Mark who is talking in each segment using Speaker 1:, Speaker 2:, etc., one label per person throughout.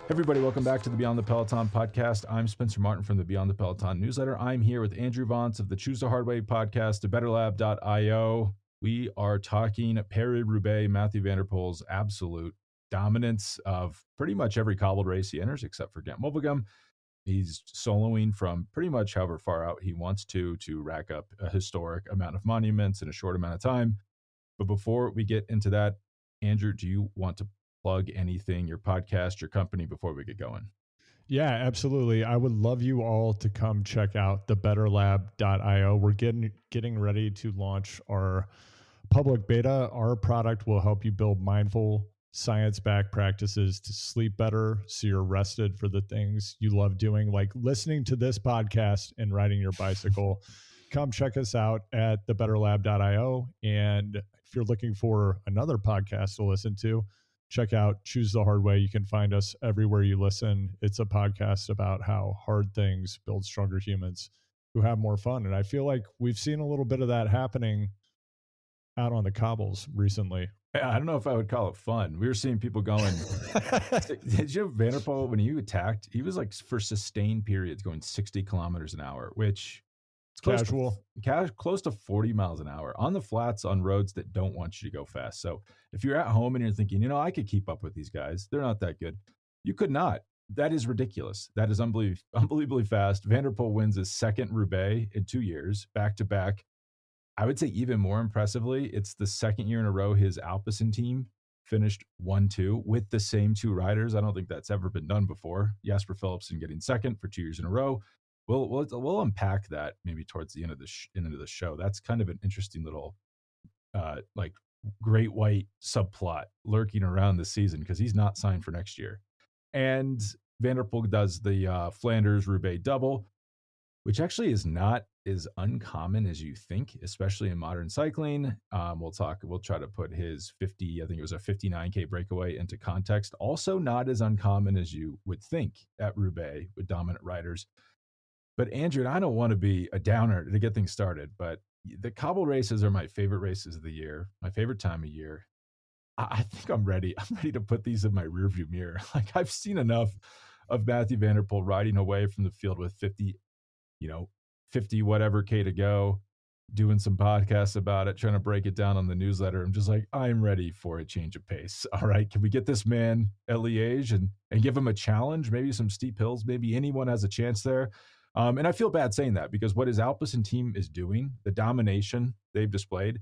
Speaker 1: Everybody, welcome back to the Beyond the Peloton podcast. I'm Spencer Martin from the Beyond the Peloton newsletter. I'm here with Andrew Vontz of the Choose the Hard Way podcast, betterlab.io. We are talking Paris-Roubaix, Mathieu van der Poel's absolute dominance of pretty much every cobbled race he enters, except for Gent-Wevelgem. He's soloing from pretty much however far out he wants to rack up a historic amount of monuments in a short amount of time. But before we get into that, Andrew, do you want to plug anything, your podcast, your company, before we get going?
Speaker 2: Yeah, absolutely. I would love you all to come check out the betterlab.io. We're getting ready to launch our public beta. Our product will help you build mindful, science-backed practices to sleep better so you're rested for the things you love doing, like listening to this podcast and riding your bicycle. Come check us out at thebetterlab.io. And if you're looking for another podcast to listen to, check out Choose the Hard Way. You can find us everywhere you listen. It's a podcast about how hard things build stronger humans who have more fun. And I feel like we've seen a little bit of that happening out on the cobbles recently.
Speaker 1: I don't know if I would call it fun. We were seeing people going. Did you know Van der Poel, when he attacked, he was like for sustained periods going 60 kilometers an hour, which is close to 40 miles an hour on the flats on roads that don't want you to go fast. So if you're at home and you're thinking, I could keep up with these guys, they're not that good. You could not. That is ridiculous. That is unbelievably fast. Van der Poel wins his second Roubaix in 2 years, back to back. I would say even more impressively, it's the second year in a row his Alpecin team finished 1-2 with the same two riders. I don't think that's ever been done before. Jasper Philipsen getting second for 2 years in a row. We'll unpack that maybe towards the end of the show. That's kind of an interesting little like great white subplot lurking around this season because he's not signed for next year. And Van der Poel does the Flanders Roubaix double, which actually is not as uncommon as you think, especially in modern cycling. We'll try to put his 50, I think it was a 59K breakaway, into context. Also not as uncommon as you would think at Roubaix with dominant riders. But Andrew, and I don't want to be a downer to get things started, but the cobble races are my favorite races of the year, my favorite time of year. I think I'm ready. I'm ready to put these in my rearview mirror. Like I've seen enough of Mathieu van der Poel riding away from the field with 50 whatever K to go, doing some podcasts about it, trying to break it down on the newsletter. I'm just like, I'm ready for a change of pace. All right. Can we get this man at Liège and give him a challenge? Maybe some steep hills, maybe anyone has a chance there. And I feel bad saying that because what his Alpecin team is doing, the domination they've displayed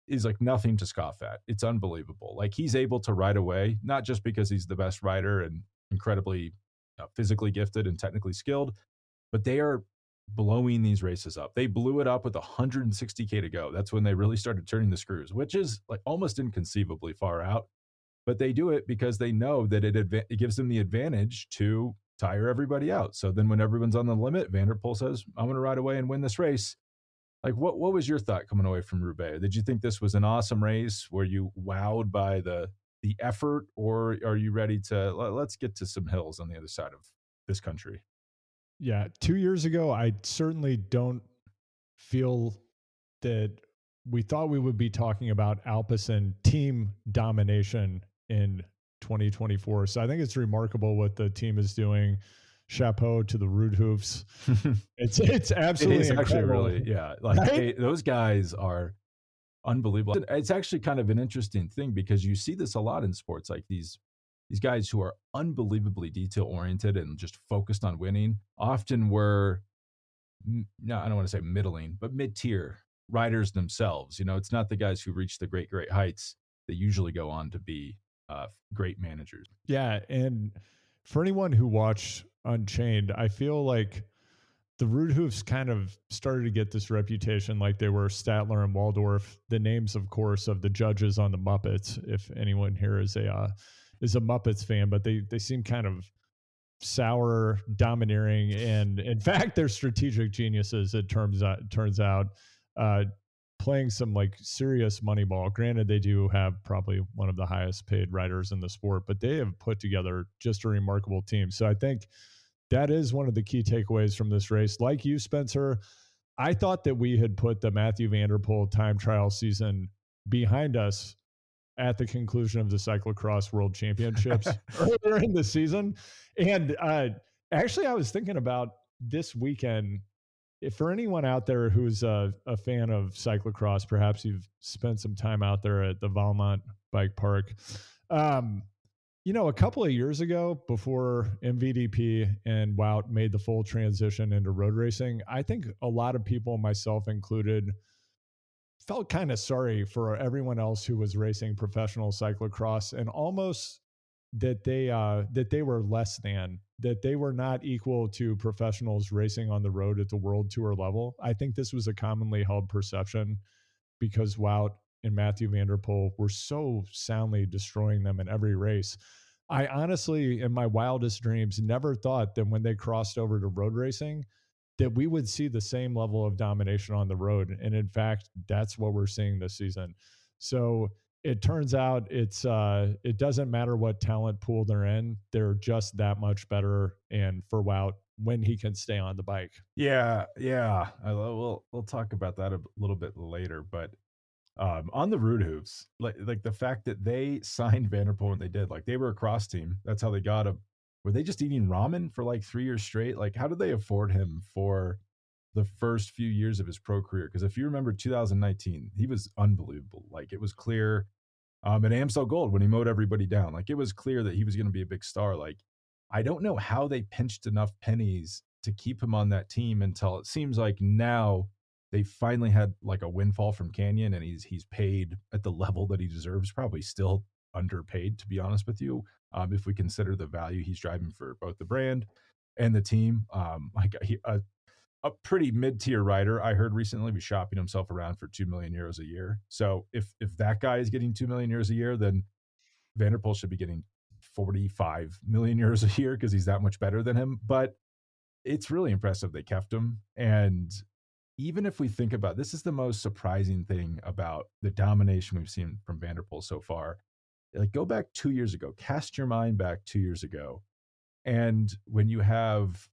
Speaker 1: is like nothing to scoff at. It's unbelievable. Like he's able to ride away, not just because he's the best rider and incredibly physically gifted and technically skilled, but they are blowing these races up. They blew it up with 160K to go. That's when they really started turning the screws, which is like almost inconceivably far out. But they do it because they know that it gives them the advantage to tire everybody out. So then when everyone's on the limit, Van der Poel says, I'm going to ride away and win this race. Like what was your thought coming away from Roubaix? Did you think this was an awesome race? Were you wowed by the effort, or are you ready to let's get to some hills on the other side of this country?
Speaker 2: Yeah, 2 years ago, I certainly don't feel that we thought we would be talking about Alpecin team domination in 2024. So I think it's remarkable what the team is doing. Chapeau to the Roodhoofs. It's absolutely incredible.
Speaker 1: Actually really, yeah. Like right? Those guys are unbelievable. It's actually kind of an interesting thing because you see this a lot in sports, like these guys who are unbelievably detail oriented and just focused on winning often were, no, I don't want to say middling, but mid-tier riders themselves. It's not the guys who reach the great heights that usually go on to be great managers.
Speaker 2: Yeah. And for anyone who watched Unchained, I feel like the Roodhoofs kind of started to get this reputation like they were Statler and Waldorf, the names, of course, of the judges on the Muppets, if anyone here is a Muppets fan, but they seem kind of sour, domineering, and in fact, they're strategic geniuses. It turns out, playing some like serious money ball. Granted, they do have probably one of the highest paid riders in the sport, but they have put together just a remarkable team. So I think that is one of the key takeaways from this race. Like you, Spencer, I thought that we had put the Mathieu van der Poel time trial season behind us at the conclusion of the cyclocross world championships earlier in the season. And actually, I was thinking about this weekend. If for anyone out there who's a fan of cyclocross, perhaps you've spent some time out there at the Valmont Bike Park. A couple of years ago, before MVDP and Wout made the full transition into road racing, I think a lot of people, myself included, felt kind of sorry for everyone else who was racing professional cyclocross, and almost that they were less than, that they were not equal to professionals racing on the road at the world tour level. I think this was a commonly held perception because Wout and Mathieu van der Poel were so soundly destroying them in every race. I honestly, in my wildest dreams, never thought that when they crossed over to road racing, that we would see the same level of domination on the road. And in fact, that's what we're seeing this season. So it turns out it doesn't matter what talent pool they're in. They're just that much better. And for Wout, when he can stay on the bike.
Speaker 1: Yeah. We'll talk about that a little bit later. But on the root hooves, like the fact that they signed Van der Poel when they did, like they were a cross team. That's how they got him. Were they just eating ramen for like 3 years straight? Like, how did they afford him for the first few years of his pro career? Because if you remember 2019, he was unbelievable. Like, it was clear at Amstel Gold when he mowed everybody down. Like, it was clear that he was going to be a big star. Like, I don't know how they pinched enough pennies to keep him on that team until it seems like now they finally had like a windfall from Canyon, and he's paid at the level that he deserves. Probably still underpaid, to be honest with you, if we consider the value he's driving for both the brand and the team. A pretty mid-tier rider I heard recently was shopping himself around for 2 million euros a year. So if that guy is getting 2 million euros a year, then Van der Poel should be getting 45 million euros a year because he's that much better than him. But it's really impressive they kept him. And even if we think about, this is the most surprising thing about the domination we've seen from Van der Poel so far. Like, go back 2 years ago, cast your mind back 2 years ago. And when you have,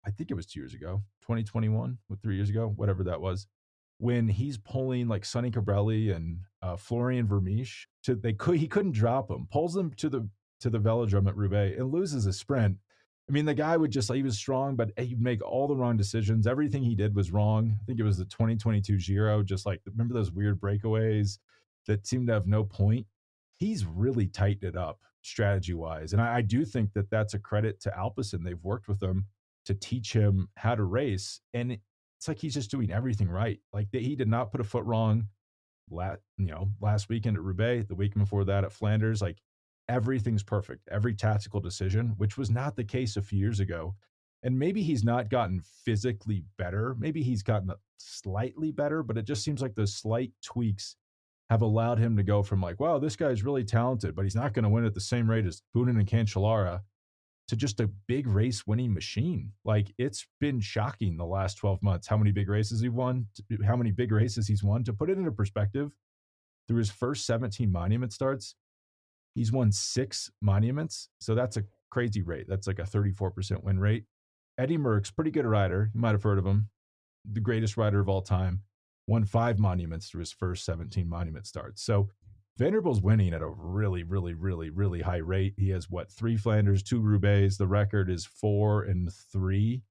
Speaker 1: I think it was 2 years ago, 2021, 3 years ago, whatever that was, when he's pulling like Sonny Cabrelli and Florian Vermeesch, he couldn't drop him, pulls them to the velodrome at Roubaix and loses a sprint. I mean, the guy he was strong, but he'd make all the wrong decisions. Everything he did was wrong. I think it was the 2022 Giro, just like, remember those weird breakaways that seemed to have no point? He's really tightened it up strategy-wise. And I do think that that's a credit to Alpecin. They've worked with him to teach him how to race. And it's like he's just doing everything right. Like, he did not put a foot wrong last weekend at Roubaix, the week before that at Flanders. Like, everything's perfect. Every tactical decision, which was not the case a few years ago. And maybe he's not gotten physically better. Maybe he's gotten slightly better, but it just seems like those slight tweaks have allowed him to go from like, wow, this guy's really talented, but he's not going to win at the same rate as Boonen and Cancellara, to just a big race winning machine. Like, it's been shocking the last 12 months, how many big races he's won. To put it into perspective, through his first 17 monument starts, he's won 6 monuments. So that's a crazy rate. That's like a 34% win rate. Eddie Merckx, pretty good rider. You might have heard of him. The greatest rider of all time. Won 5 monuments through his first 17 monument starts. So Van der Poel's winning at a really, really, really, really high rate. He has 3 Flanders, 2 Roubaix. The record is 4 and 3.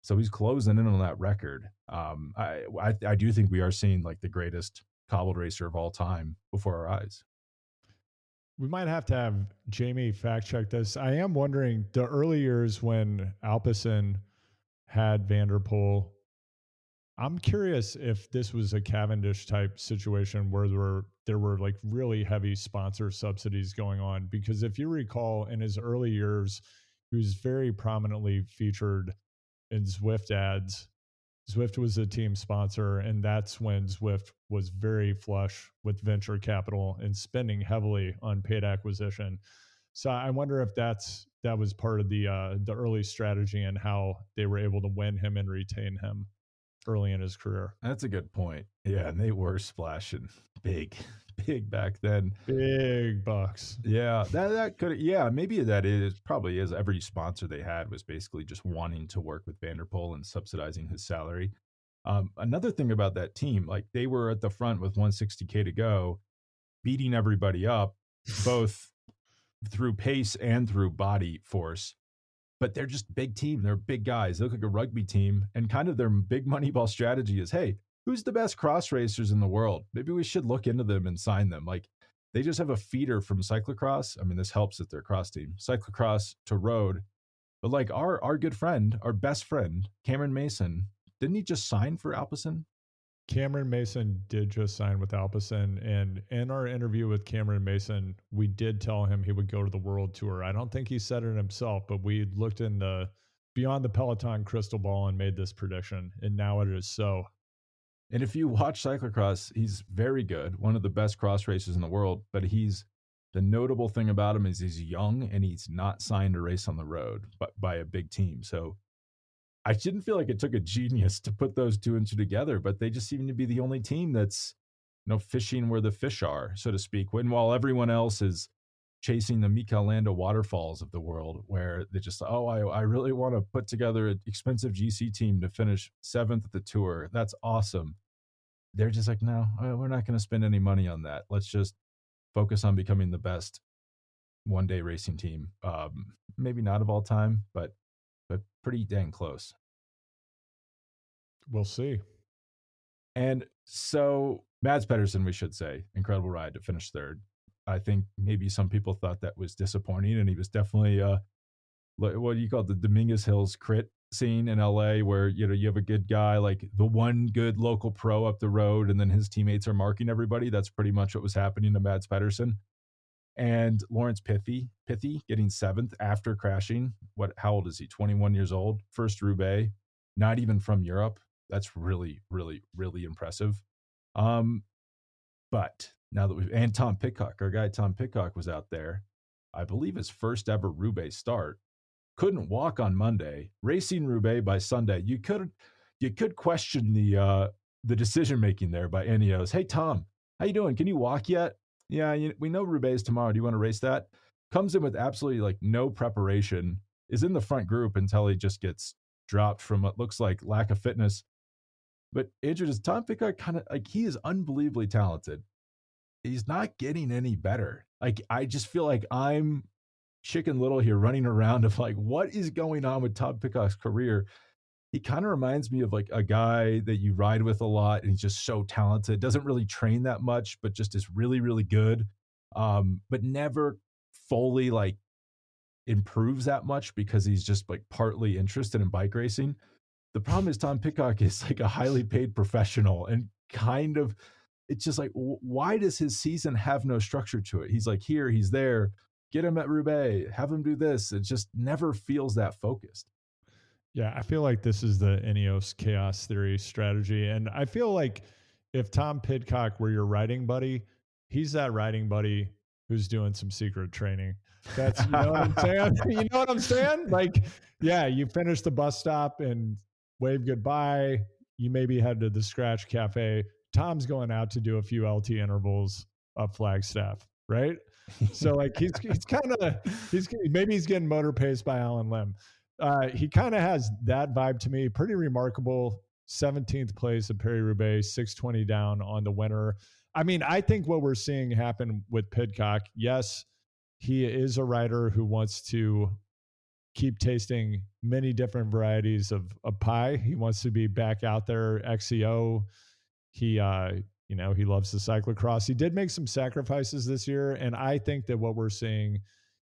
Speaker 1: So he's closing in on that record. I do think we are seeing like the greatest cobbled racer of all time before our eyes.
Speaker 2: We might have to have Jamie fact check this. I am wondering, the early years when Alpecin had Van der Poel, I'm curious if this was a Cavendish type situation where there were like really heavy sponsor subsidies going on. Because if you recall, in his early years, he was very prominently featured in Zwift ads. Zwift was a team sponsor, and that's when Zwift was very flush with venture capital and spending heavily on paid acquisition. So I wonder if that was part of the early strategy and how they were able to win him and retain him early in his career.
Speaker 1: That's a good point. Yeah, and they were splashing big back then.
Speaker 2: Big bucks.
Speaker 1: Yeah, that could. Yeah, maybe probably is. Every sponsor they had was basically just wanting to work with Van der Poel and subsidizing his salary. Another thing about that team, like, they were at the front with 160K to go beating everybody up, both through pace and through body force. But they're just big team. They're big guys. They look like a rugby team. And kind of their big money ball strategy is, hey, who's the best cross racers in the world? Maybe we should look into them and sign them. Like, they just have a feeder from cyclocross. I mean, this helps that they're cross team. Cyclocross to road. But like our good friend, our best friend, Cameron Mason, didn't he just sign for Alpecin?
Speaker 2: Cameron Mason did just sign with Alpecin, and in our interview with Cameron Mason, we did tell him he would go to the World Tour. I don't think he said it himself, but we looked in the beyond the Peloton crystal ball and made this prediction, and now it is so.
Speaker 1: And if you watch cyclocross, he's very good, one of the best cross racers in the world. But the notable thing about him is he's young and he's not signed to race on the road, but by a big team. So I didn't feel like it took a genius to put those two and two together, but they just seem to be the only team that's, fishing where the fish are, so to speak. When while everyone else is chasing the Mikel Landa waterfalls of the world, where they just, I really want to put together an expensive GC team to finish 7th at the Tour. That's awesome. They're just like, no, we're not going to spend any money on that. Let's just focus on becoming the best one-day racing team. Maybe not of all time, but pretty dang close.
Speaker 2: We'll see.
Speaker 1: And so Mads Pedersen, we should say, incredible ride to finish 3rd. I think maybe some people thought that was disappointing, and he was definitely what do you call it, the Dominguez Hills crit scene in LA, where you have a good guy, like the one good local pro up the road, and then his teammates are marking everybody. That's pretty much what was happening to Mads Pedersen. And Lawrence Pithy getting 7th after crashing. How old is he? 21 years old. First Roubaix, not even from Europe. That's really, really, really impressive. But now that and Tom Pidcock, our guy Tom Pidcock was out there, I believe his first ever Roubaix start. Couldn't walk on Monday, racing Roubaix by Sunday. You could question the decision making there by Ineos. Hey Tom, how you doing? Can you walk yet? Yeah, we know Roubaix is tomorrow. Do you want to race that? Comes in with absolutely like no preparation, is in the front group until he just gets dropped from what looks like lack of fitness. But Andrew, does Tom Pidcock kind of like, he is unbelievably talented. He's not getting any better. Like, I just feel like I'm Chicken Little here running around of like, what is going on with Tom Pidcock's career? He kind of reminds me of like a guy that you ride with a lot, and he's just so talented, doesn't really train that much, but just is really, really good. But never fully like improves that much because he's just like partly interested in bike racing. The problem is Tom Pidcock is like a highly paid professional, and kind of, it's just like, why does his season have no structure to it? He's like here, he's there, get him at Roubaix, have him do this. It just never feels that focused.
Speaker 2: Yeah, I feel like this is the Ineos chaos theory strategy. And I feel like if Tom Pidcock were your riding buddy, he's that riding buddy who's doing some secret training. That's, you know what I'm saying? You know what I'm saying? Like, yeah, you finish the bus stop and wave goodbye. You maybe head to the Scratch Cafe. Tom's going out to do a few LT intervals up Flagstaff, right? So like he's maybe he's getting motor paced by Alan Lim. He kind of has that vibe to me. Pretty remarkable. 17th place at Paris-Roubaix, 620 down on the winner. I mean, I think what we're seeing happen with Pidcock, yes, he is a rider who wants to keep tasting many different varieties of pie. He wants to be back out there, XCO. He loves the cyclocross. He did make some sacrifices this year, and I think that what we're seeing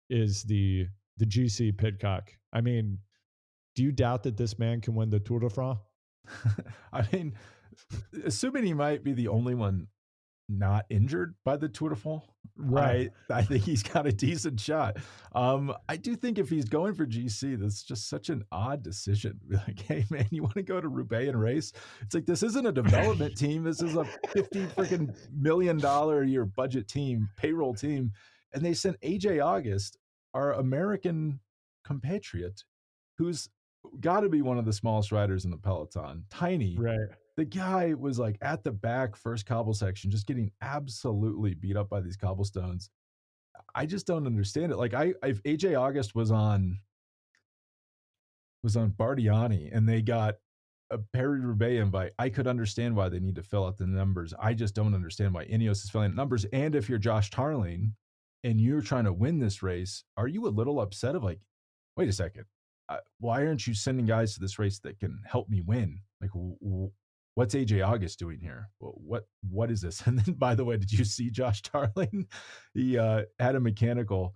Speaker 2: is the GC Pidcock. I mean, do you doubt that this man can win the Tour de France?
Speaker 1: I mean, assuming he might be the only one not injured by the Tour de France,
Speaker 2: right?
Speaker 1: I think he's got a decent shot. I do think if he's going for GC, that's just such an odd decision. Like, hey man, you want to go to Roubaix and race? It's like, this isn't a development team. This is a $50 million a year budget team, payroll team, and they sent AJ August, our American compatriot, who's got to be one of the smallest riders in the Peloton, tiny.
Speaker 2: Right.
Speaker 1: The guy was like at the back, first cobble section, just getting absolutely beat up by these cobblestones. I just don't understand it. Like, if AJ August was on Bardiani and they got a Paris-Roubaix invite, I could understand why they need to fill out the numbers. I just don't understand why Ineos is filling out numbers. And if you're Josh Tarling and you're trying to win this race, are you a little upset of like, wait a second, why aren't you sending guys to this race that can help me win? Like, what's AJ August doing here? What is this? And then, by the way, did you see Josh Tarling? He had a mechanical.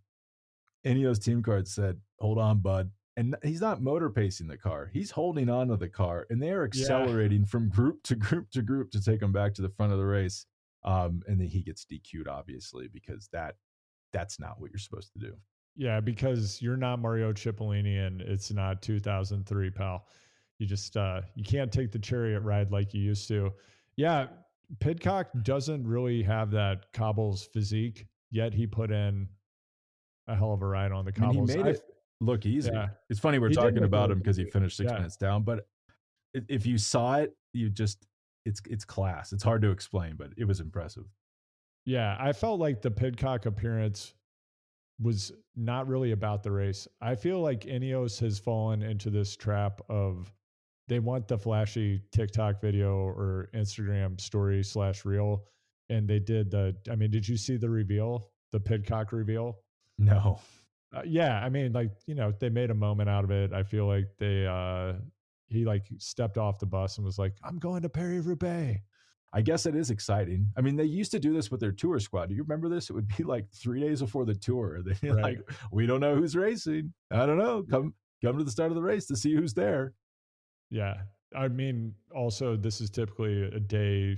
Speaker 1: Ineos team card said, "Hold on, bud." And he's not motor pacing the car. He's holding on to the car, and they are accelerating from group to group to group to take him back to the front of the race. And then he gets DQ'd, obviously, because that's not what you're supposed to do.
Speaker 2: Yeah, because you're not Mario Cipollini and it's not 2003, pal. You just you can't take the chariot ride like you used to. Yeah, Pidcock doesn't really have that cobbles physique, yet he put in a hell of a ride on the cobbles.
Speaker 1: I mean, he made it look easy. Yeah. It's funny we're talking about him because he finished 6 minutes down, but if you saw it, it's class. It's hard to explain, but it was impressive.
Speaker 2: Yeah, I felt like the Pidcock appearance was not really about the race. I feel like Ineos has fallen into this trap of they want the flashy TikTok video or Instagram story / reel. And they did did you see the reveal, the Pidcock reveal?
Speaker 1: No.
Speaker 2: Yeah. I mean, like, they made a moment out of it. I feel like he like stepped off the bus and was like, I'm going to Paris-Roubaix.
Speaker 1: I guess it is exciting. I mean, they used to do this with their tour squad. Do you remember this? It would be like 3 days before the tour. They'd be like, we don't know who's racing. I don't know. Come to the start of the race to see who's there.
Speaker 2: Yeah. I mean, also, this is typically a day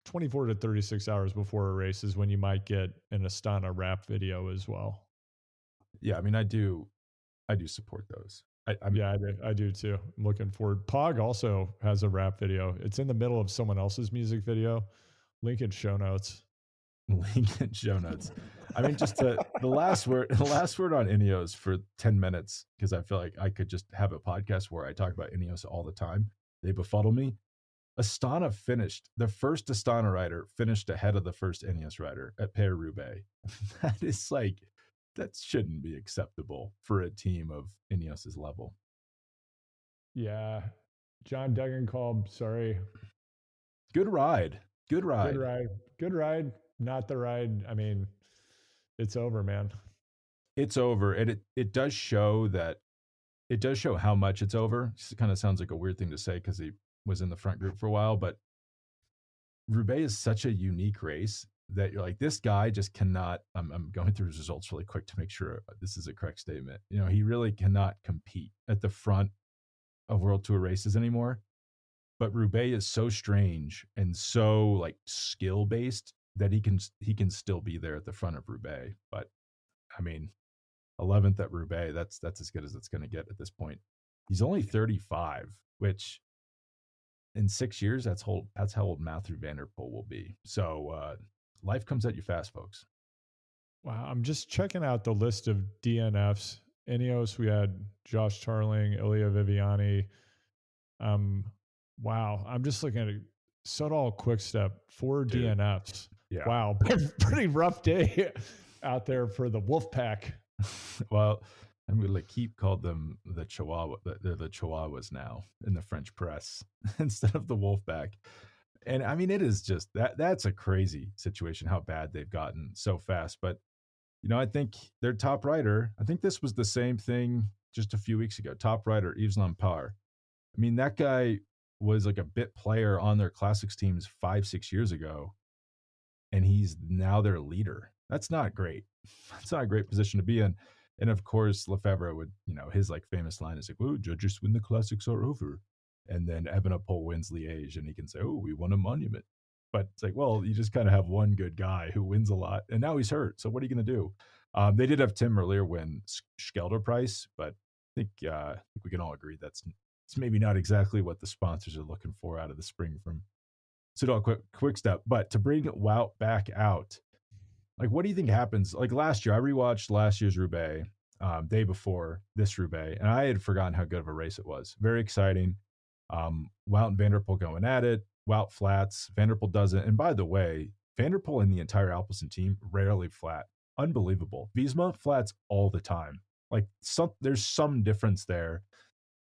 Speaker 2: 24 to 36 hours before a race is when you might get an Astana rap video as well.
Speaker 1: Yeah, I mean, I do support those.
Speaker 2: I do too. I'm looking forward. Pog also has a rap video. It's in the middle of someone else's music video. Link in show notes.
Speaker 1: Link in show notes. I mean, just the last word on Ineos for 10 minutes, because I feel like I could just have a podcast where I talk about Ineos all the time. They befuddle me. Astana finished, the first Astana rider finished ahead of the first Ineos rider at Paris-Roubaix. That is like, that shouldn't be acceptable for a team of Ineos's level.
Speaker 2: Yeah. John Degenkolb, sorry.
Speaker 1: Good ride.
Speaker 2: Not the ride. I mean, it's over, man.
Speaker 1: It's over. And it does show how much it's over. It kind of sounds like a weird thing to say because he was in the front group for a while, but Roubaix is such a unique race that you're like, this guy just cannot, I'm going through his results really quick to make sure this is a correct statement. He really cannot compete at the front of World Tour races anymore. But Roubaix is so strange and so like skill based that he can still be there at the front of Roubaix. But I mean, 11th at Roubaix, that's as good as it's going to get at this point. He's only 35, which in 6 years, that's how old Mathieu van der Poel will be. So life comes at you fast, folks.
Speaker 2: Wow, I'm just checking out the list of DNFs. Ineos, we had Josh Tarling, Ilya Viviani. Wow, I'm just looking at it. Soudal Quickstep, 4 DNFs.
Speaker 1: Yeah.
Speaker 2: Wow, pretty rough day out there for the Wolfpack.
Speaker 1: Well, I'm going to keep called them the Chihuahua. They're the Chihuahuas now in the French press instead of the Wolfpack. And I mean, it is just that's a crazy situation, how bad they've gotten so fast. But, I think their top rider, I think this was the same thing just a few weeks ago. Top rider, Yves Lampard. I mean, that guy was like a bit player on their classics teams 5-6 years ago. And he's now their leader. That's not great. That's not a great position to be in. And of course, Lefebvre would, his like famous line is like, "Oh, judges when the classics are over." And then Evenepoel wins Liège and he can say, "Oh, we won a monument." But it's like, well, you just kind of have one good guy who wins a lot. And now he's hurt. So what are you going to do? They did have Tim earlier win Scheldeprijs, but I think we can all agree it's maybe not exactly what the sponsors are looking for out of the spring from Soudal Quickstep. But to bring Wout back out, like, what do you think happens? Like last year, I rewatched last year's Roubaix, day before this Roubaix, and I had forgotten how good of a race it was. Very exciting. Wout and Van der Poel going at it. Wout flats, Van der Poel doesn't. And by the way, Van der Poel and the entire Alpecin team rarely flat. Unbelievable. Visma flats all the time. Like there's some difference there.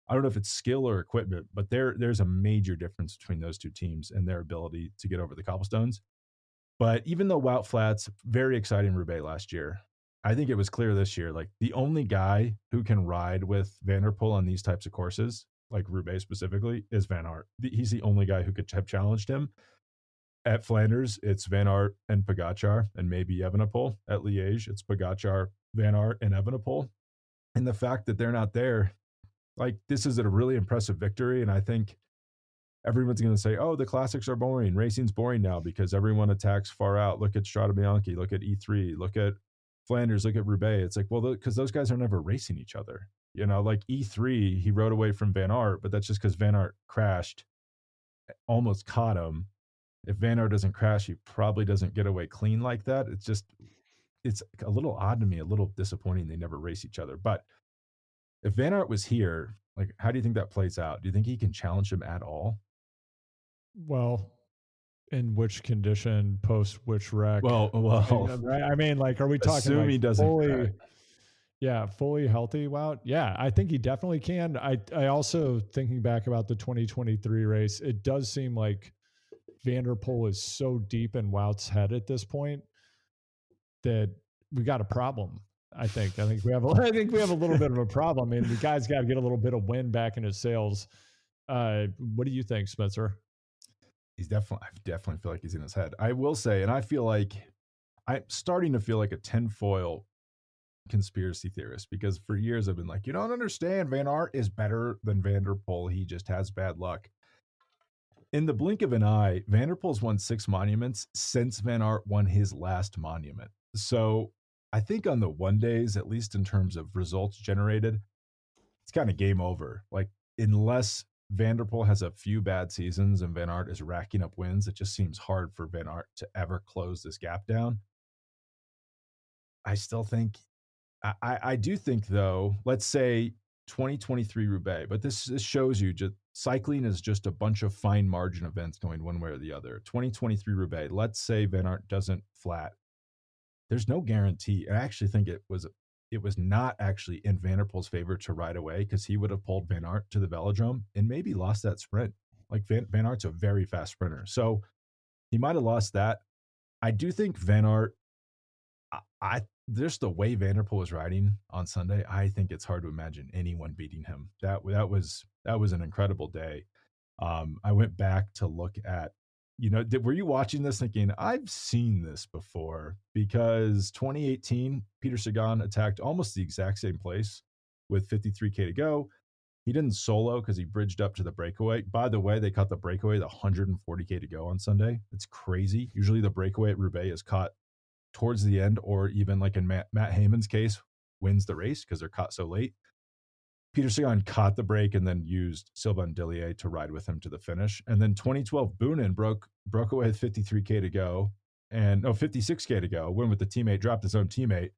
Speaker 1: I don't know if it's skill or equipment, but there's a major difference between those two teams and their ability to get over the cobblestones. But even though Wout Flats, very exciting Roubaix last year, I think it was clear this year, like the only guy who can ride with Van der Poel on these types of courses, like Roubaix specifically, is Van Aert. He's the only guy who could have challenged him. At Flanders, it's Van Aert and Pogacar and maybe Evenepoel. At Liège, it's Pogacar, Van Aert, and Evenepoel. And the fact that they're not there, like this is a really impressive victory. And I think everyone's going to say, oh, the classics are boring. Racing's boring now because everyone attacks far out. Look at Strade Bianche, look at E3, look at Flanders, look at Roubaix. It's like, well, because those guys are never racing each other. You know, like E3, he rode away from Van Aert, but that's just because Van Aert crashed, almost caught him. If Van Aert doesn't crash, he probably doesn't get away clean like that. It's a little odd to me, a little disappointing they never race each other. But if Van Aert was here, like, how do you think that plays out? Do you think he can challenge him at all?
Speaker 2: Well, in which condition, post which wreck?
Speaker 1: Well,
Speaker 2: right? I mean, like, are we talking
Speaker 1: assume
Speaker 2: like
Speaker 1: he doesn't
Speaker 2: fully,
Speaker 1: crash.
Speaker 2: Yeah, fully healthy Wout? Yeah, I think he definitely can. I also, thinking back about the 2023 race, it does seem like Van der Poel is so deep in Wout's head at this point that we got a problem. I think we have a little bit of a problem. I mean, the guy's got to get a little bit of wind back in his sails. What do you think, Spencer?
Speaker 1: I definitely feel like he's in his head. I will say, and I feel like I'm starting to feel like a tinfoil conspiracy theorist because for years I've been like, you don't understand. Van Aert is better than Van der Poel. He just has bad luck. In the blink of an eye, Van der Poel's won 6 monuments since Van Aert won his last monument. So I think on the one days, at least in terms of results generated, it's kind of game over. Like, unless Van der Poel has a few bad seasons and Van Aert is racking up wins, it just seems hard for Van Aert to ever close this gap down. I still think, I do think though, let's say 2023 Roubaix, but this shows you just cycling is just a bunch of fine margin events going one way or the other. 2023 Roubaix, let's say Van Aert doesn't flat. There's no guarantee. I actually think it was not actually in Van der Poel's favor to ride away because he would have pulled Van Aert to the velodrome and maybe lost that sprint. Like Van Aert's a very fast sprinter. So he might have lost that. I do think Van Aert, just the way Van der Poel was riding on Sunday, I think it's hard to imagine anyone beating him. That was an incredible day. I went back to look at, were you watching this thinking, I've seen this before? Because 2018, Peter Sagan attacked almost the exact same place with 53K to go. He didn't solo because he bridged up to the breakaway. By the way, they caught the breakaway with 140K to go on Sunday. It's crazy. Usually the breakaway at Roubaix is caught towards the end, or even like in Matt Hayman's case, wins the race because they're caught so late. Peter Sagan caught the break and then used Sylvain Dillier to ride with him to the finish. And then 2012 Boonen broke away with 53K to go and 56K to go. Win with the teammate, dropped his own teammate.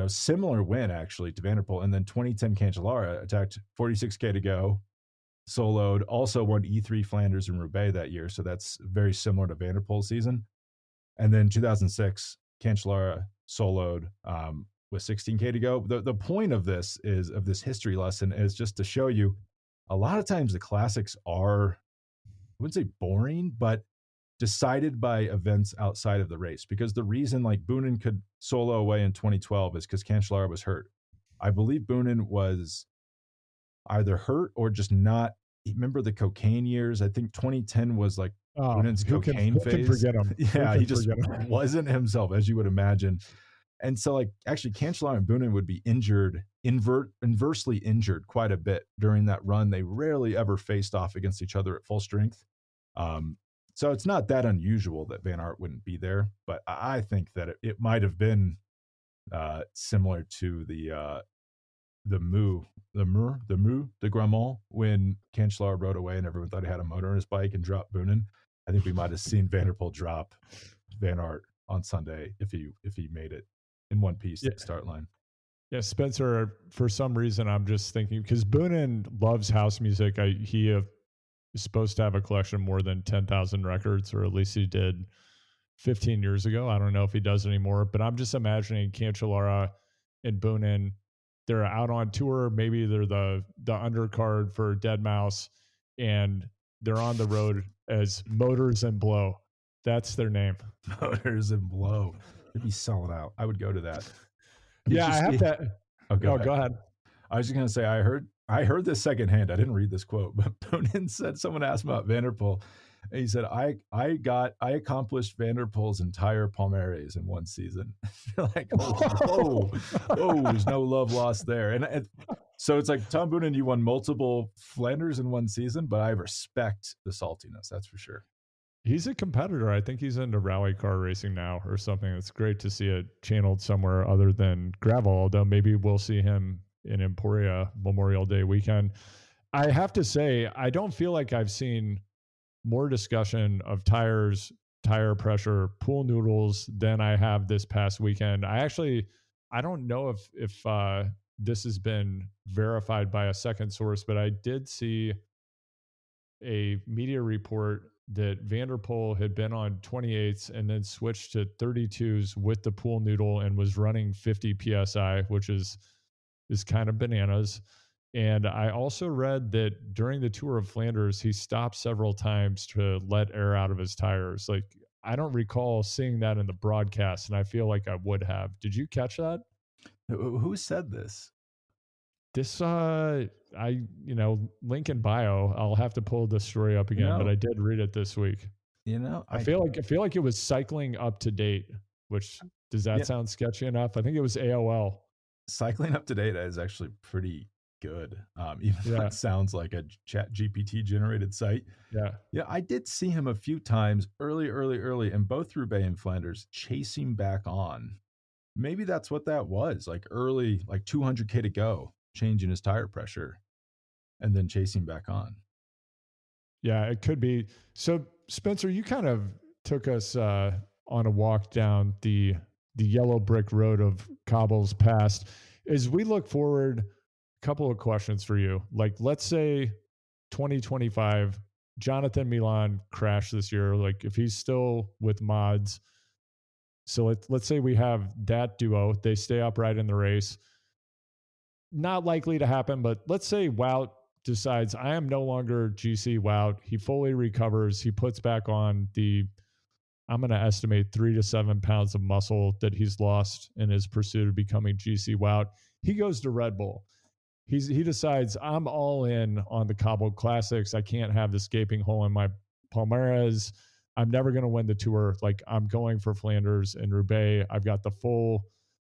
Speaker 1: Similar win actually to Van der Poel. And then 2010 Cancellara attacked 46K to go, soloed, also won E3 Flanders and Roubaix that year. So that's very similar to Van der Poel's season. And then 2006 Cancellara soloed with 16K to go. The point of this history lesson is just to show you a lot of times the classics are, I wouldn't say boring, but decided by events outside of the race. Because the reason like Boonen could solo away in 2012 is because Cancellara was hurt. I believe Boonen was either hurt or just not. Remember the cocaine years? I think 2010 was like Boonen's cocaine phase.
Speaker 2: Forget him.
Speaker 1: Yeah, he just wasn't himself, as you would imagine. And so, like, actually, Cancellara and Boonen would be inversely injured quite a bit during that run. They rarely ever faced off against each other at full strength. So it's not that unusual that Van Aert wouldn't be there. But I think that it might have been similar to the Mur de Grammont when Cancellara rode away and everyone thought he had a motor on his bike and dropped Boonen. I think we might have seen Van der Poel drop Van Aert on Sunday if he made it in one piece to the start line.
Speaker 2: Yeah, Spencer, for some reason, I'm just thinking, because Boonen loves house music. He is supposed to have a collection of more than 10,000 records, or at least he did 15 years ago. I don't know if he does anymore, but I'm just imagining Cancellara and Boonen they're out on tour. Maybe they're the undercard for Dead Mouse, and they're on the road as Motors and Blow. That's their name.
Speaker 1: Motors and Blow. It'd be selling out. I would go to that.
Speaker 2: Yeah, I have that.
Speaker 1: Oh,
Speaker 2: go ahead.
Speaker 1: I was just going to say, I heard this secondhand. I didn't read this quote, but Boonen said, someone asked about Van der Poel, and he said, I accomplished Van der Poel's entire Palmares in one season. You're like, whoa, there's no love lost there. And so it's like, Tom Boonen, you won multiple Flanders in one season, but I respect the saltiness. That's for sure.
Speaker 2: He's a competitor. I think he's into rally car racing now or something. It's great to see it channeled somewhere other than gravel, although maybe we'll see him in Emporia Memorial Day weekend. I have to say, I don't feel like I've seen more discussion of tires, tire pressure, pool noodles than I have this past weekend. I don't know if this has been verified by a second source, but I did see a media report that Van der Poel had been on 28s and then switched to 32s with the pool noodle and was running 50 PSI, which is kind of bananas. And I also read that during the Tour of Flanders, he stopped several times to let air out of his tires. Like, I don't recall seeing that in the broadcast, and I feel like I would have. Did you catch that?
Speaker 1: Who said this?
Speaker 2: This, link in bio. I'll have to pull this story up again, but I did read it this week. I feel like it was Cycling Up to Date, which does that sound sketchy enough? I think it was AOL.
Speaker 1: Cycling Up to Date is actually pretty good. Even though it sounds like a Chat GPT generated site. Yeah. I did see him a few times early in both Roubaix and Flanders chasing back on. Maybe that's what that was, like early, like 200K to go, changing his tire pressure and then chasing back on.
Speaker 2: Yeah, it could be. So Spencer, you kind of took us on a walk down the yellow brick road of cobbles past. As we look forward, a couple of questions for you. Like, let's say 2025, Jonathan Milan crashed this year. Like, if he's still with mods, so let's say we have that duo, they stay upright in the race. Not likely to happen, but let's say Wout decides, I am no longer GC Wout. He fully recovers. He puts back on I'm going to estimate 3 to 7 pounds of muscle that he's lost in his pursuit of becoming GC Wout. He goes to Red Bull. He decides, I'm all in on the cobbled classics. I can't have this gaping hole in my Palmares. I'm never going to win the Tour. Like, I'm going for Flanders and Roubaix. I've got the full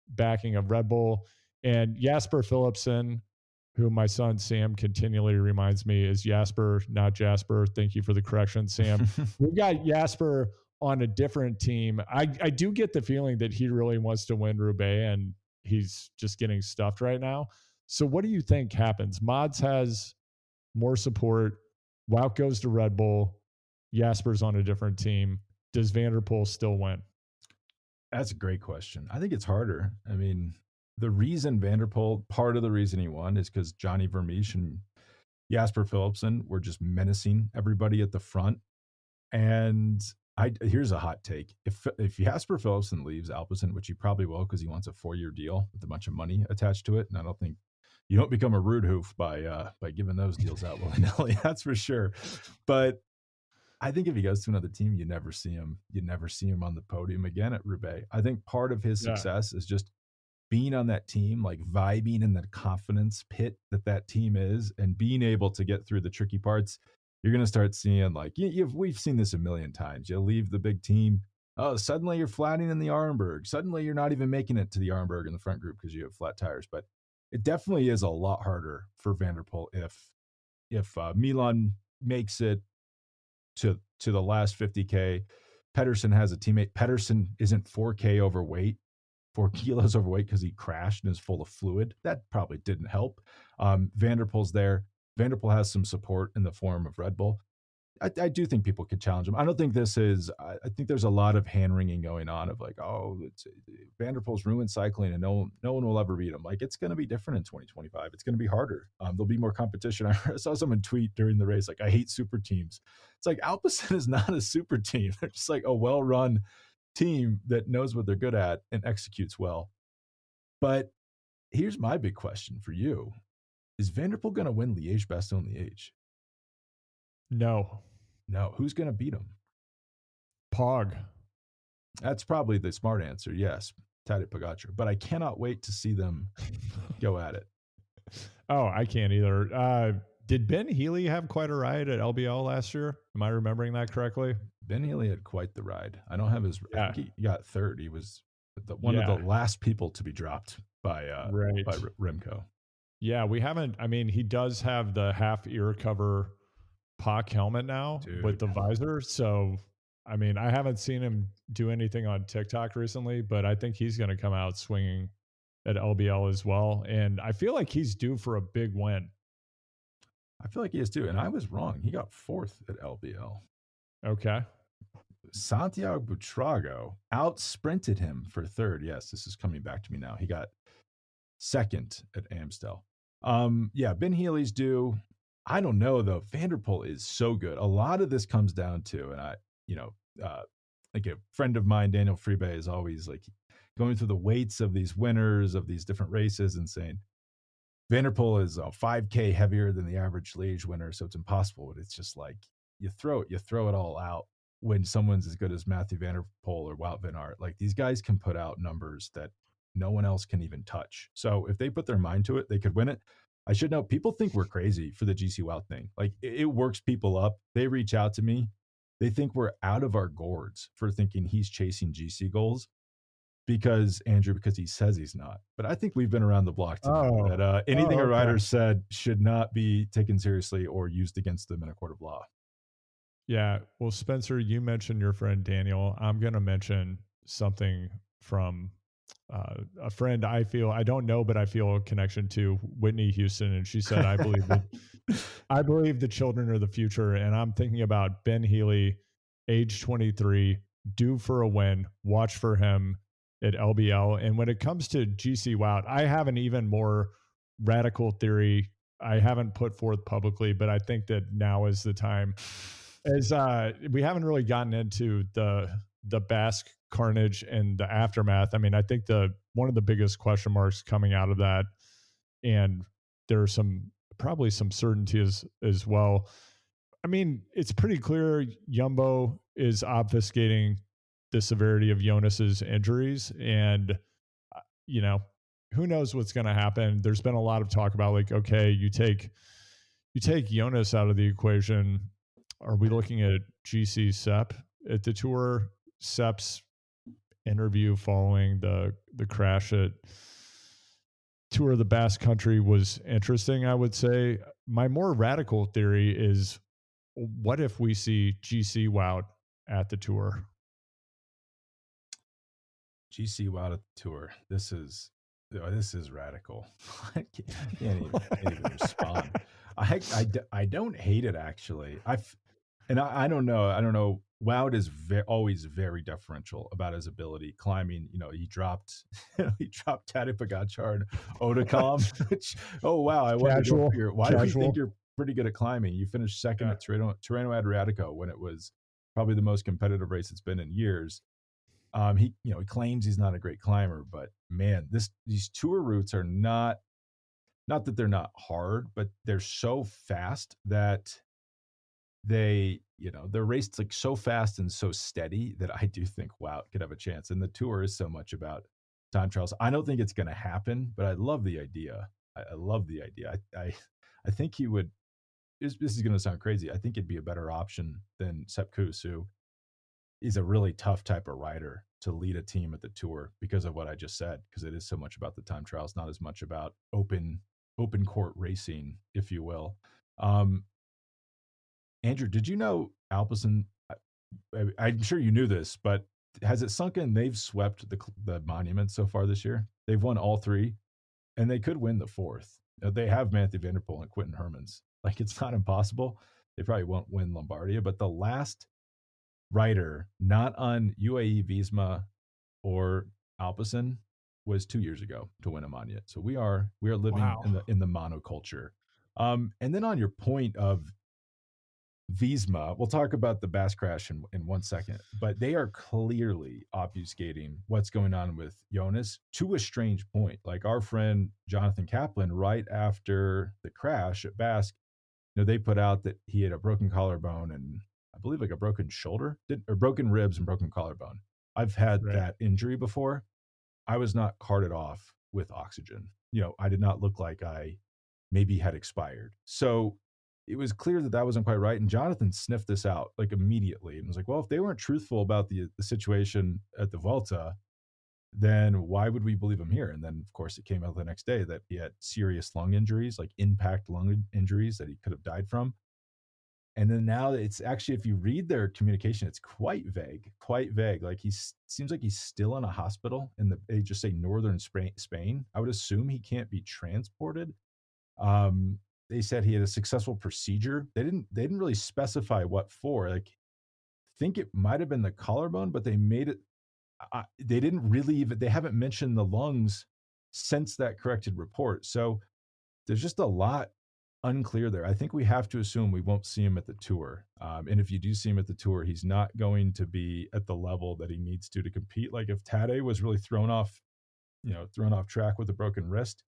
Speaker 2: backing of Red Bull. And Jasper Philipsen, who my son Sam continually reminds me is Jasper, not Jasper. Thank you for the correction, Sam. We've got Jasper on a different team. I do get the feeling that he really wants to win Roubaix, and he's just getting stuffed right now. So what do you think happens? Mods has more support. Wout goes to Red Bull. Jasper's on a different team. Does Van der Poel still win?
Speaker 1: That's a great question. I think it's harder. I mean, the reason Van der Poel, part of the reason he won is because Johnny Vermeesch and Jasper Philipsen were just menacing everybody at the front. And here's a hot take. If Jasper Philipsen leaves Alpecin, which he probably will because he wants a 4-year deal with a bunch of money attached to it, and I don't think you don't become a rude hoof by giving those deals out willy-nilly, that's for sure. But I think if he goes to another team, you never see him on the podium again at Roubaix. I think part of his success is just being on that team, like vibing in the confidence pit that team is, and being able to get through the tricky parts. You're going to start seeing, like, we've seen this a million times. You leave the big team. Oh, suddenly you're flatting in the Arenberg. Suddenly you're not even making it to the Arenberg in the front group because you have flat tires. But it definitely is a lot harder for Van der Poel if Milan makes it to the last 50K. Pedersen has a teammate. Pedersen isn't 4 kilos overweight because he crashed and is full of fluid. That probably didn't help. Van der Poel's there. Van der Poel has some support in the form of Red Bull. I do think people could challenge him. I don't think this is, I think there's a lot of hand wringing going on of like, oh, Van der Poel's ruined cycling and no one will ever beat him. Like, it's going to be different in 2025. It's going to be harder. There'll be more competition. I saw someone tweet during the race, like, I hate super teams. It's like, Alpecin is not a super team. They're just like a well-run team that knows what they're good at and executes well. But here's my big question for you: is Van der Poel going to win Liège-Bastogne-Liège?
Speaker 2: No.
Speaker 1: No. Who's going to beat him?
Speaker 2: Pog.
Speaker 1: That's probably the smart answer. Yes, Tadej Pogacar. But I cannot wait to see them go at it.
Speaker 2: Oh, I can't either. Did Ben Healy have quite a ride at LBL last year? Am I remembering that correctly?
Speaker 1: Ben Healy had quite the ride. I don't have his. Yeah. I think he got third. He was one of the last people to be dropped by Remco.
Speaker 2: Yeah, we haven't. I mean, he does have the half ear cover POC helmet now with the visor. So, I mean, I haven't seen him do anything on TikTok recently, but I think he's going to come out swinging at LBL as well. And I feel like he's due for a big win.
Speaker 1: I feel like he is too. And I was wrong. He got fourth at LBL.
Speaker 2: Okay.
Speaker 1: Santiago Buitrago out sprinted him for third. Yes, this is coming back to me now. He got second at Amstel. Ben Healy's due. I don't know though. Van der Poel is so good. A lot of this comes down to, and like a friend of mine, Daniel Freebay, is always like going through the weights of these winners of these different races and saying Van der Poel is 5K heavier than the average Liège winner, so it's impossible. But it's just like you throw it all out when someone's as good as Mathieu Van der Poel or Wout van Aert. Like these guys can put out numbers that no one else can even touch. So if they put their mind to it, they could win it. I should know, people think we're crazy for the GC Wout thing. Like it works people up. They reach out to me. They think we're out of our gourds for thinking he's chasing GC goals because he says he's not. But I think we've been around the block to know that anything a rider said should not be taken seriously or used against them in a court of law.
Speaker 2: Yeah. Well, Spencer, you mentioned your friend Daniel. I'm going to mention something from a friend I don't know, but I feel a connection to, Whitney Houston. And she said, I believe the children are the future. And I'm thinking about Ben Healy, age 23, due for a win. Watch for him at LBL. And when it comes to GC Wout, I have an even more radical theory I haven't put forth publicly, but I think that now is the time. As we haven't really gotten into the Basque carnage and the aftermath. I mean, I think one of the biggest question marks coming out of that, and there are probably some certainties as well. I mean, it's pretty clear Jumbo is obfuscating the severity of Jonas's injuries, and who knows what's going to happen. There's been a lot of talk about like, okay, you take Jonas out of the equation. Are we looking at GC Sepp at the Tour? Sepp's interview following the crash at Tour of the Basque Country was interesting, I would say. My more radical theory is, what if we see GC Wout at the Tour?
Speaker 1: GC Wout at the Tour. This is radical. I can't even respond. I don't hate it, actually. I don't know. Wout is always very deferential about his ability climbing. He dropped Tadej Pogacar and Oudacom. Which, oh wow, why do you think you're pretty good at climbing? You finished second at Tirreno Adriatico when it was probably the most competitive race it's been in years. He claims he's not a great climber, but man, these tour routes are not that they're not hard, but they're so fast that they're raced like so fast and so steady that I do think Wout could have a chance. And the Tour is so much about time trials. I don't think it's going to happen, but I love the idea. I love the idea. I think he would. This is going to sound crazy. I think it'd be a better option than Sepp Kuss, who is a really tough type of rider to lead a team at the Tour because of what I just said. Because it is so much about the time trials, not as much about open court racing, if you will. Andrew, did you know Alpecin? I'm sure you knew this, but has it sunk in? They've swept the monument so far this year. They've won all three, and they could win the fourth. They have Mathieu Van der Poel and Quinten Hermans. Like, it's not impossible. They probably won't win Lombardia, but the last rider not on UAE Visma or Alpecin was 2 years ago to win a monument. So we are living in the monoculture. And then on your point of Visma, we'll talk about the Bass crash in 1 second, but they are clearly obfuscating what's going on with Jonas to a strange point. Like our friend Jonathan Kaplan, right after the crash at Bass, they put out that he had a broken collarbone and I believe like a broken shoulder, or broken ribs and broken collarbone. I've had
Speaker 2: Right.
Speaker 1: that injury before. I was not carted off with oxygen. I did not look like I maybe had expired. So it was clear that that wasn't quite right. And Jonathan sniffed this out like immediately and was like, well, if they weren't truthful about the situation at the Volta, then why would we believe him here? And then, of course, it came out the next day that he had serious lung injuries, like impact lung injuries that he could have died from. And then now it's actually, if you read their communication, it's quite vague, quite vague. Like seems like he's still in a hospital they just say northern Spain. I would assume he can't be transported. They said he had a successful procedure. They didn't really specify what for. Like, I think it might have been the collarbone, but they made it. They didn't really even. They haven't mentioned the lungs since that corrected report. So there's just a lot unclear there. I think we have to assume we won't see him at the tour. And if you do see him at the tour, he's not going to be at the level that he needs to compete. Like if Tadej was really thrown off track with a broken wrist,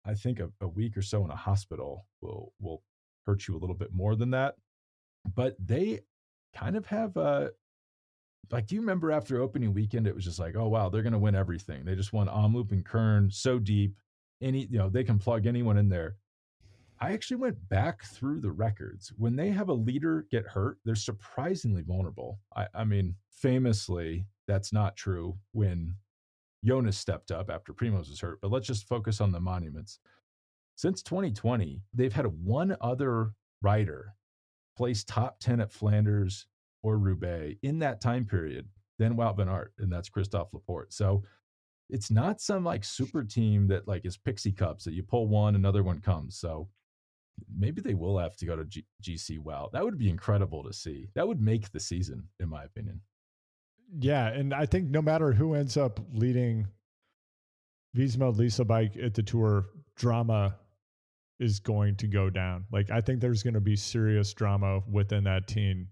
Speaker 1: I think a week or so in a hospital will hurt you a little bit more than that. But they kind of have like, do you remember after opening weekend, it was just like, oh wow, they're going to win everything. They just won Omloop and Kern so deep. They can plug anyone in there. I actually went back through the records. When they have a leader get hurt, they're surprisingly vulnerable. I mean, famously, that's not true when Jonas stepped up after Primoz was hurt, but let's just focus on the monuments. Since 2020, they've had one other rider place top 10 at Flanders or Roubaix in that time period, then Wout van Aert, and that's Christophe Laporte. So it's not some like super team that like is Pixie Cups that you pull one, another one comes. So maybe they will have to go to GC Wow. That would be incredible to see. That would make the season, in my opinion.
Speaker 2: Yeah, and I think no matter who ends up leading Visma Lisa Bike at the tour, drama is going to go down. Like I think there's going to be serious drama within that team,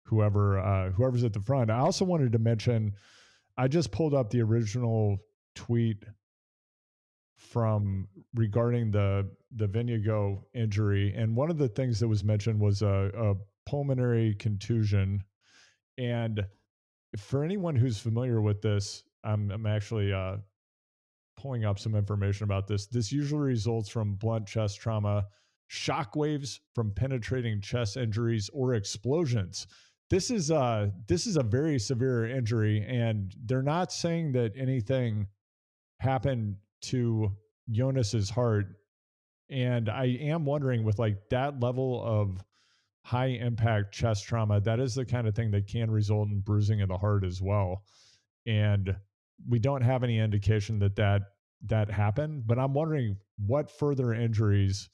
Speaker 2: whoever's at the front. I also wanted to mention, I just pulled up the original tweet from regarding the Vingegaard injury, and one of the things that was mentioned was a pulmonary contusion. And for anyone who's familiar with this, I'm actually pulling up some information about this. This usually results from blunt chest trauma, shock waves from penetrating chest injuries, or explosions. This is a very severe injury, and they're not saying that anything happened to Jonas's heart. And I am wondering, with like that level of high impact chest trauma, that is the kind of thing that can result in bruising of the heart as well. And we don't have any indication that happened, but I'm wondering what further injuries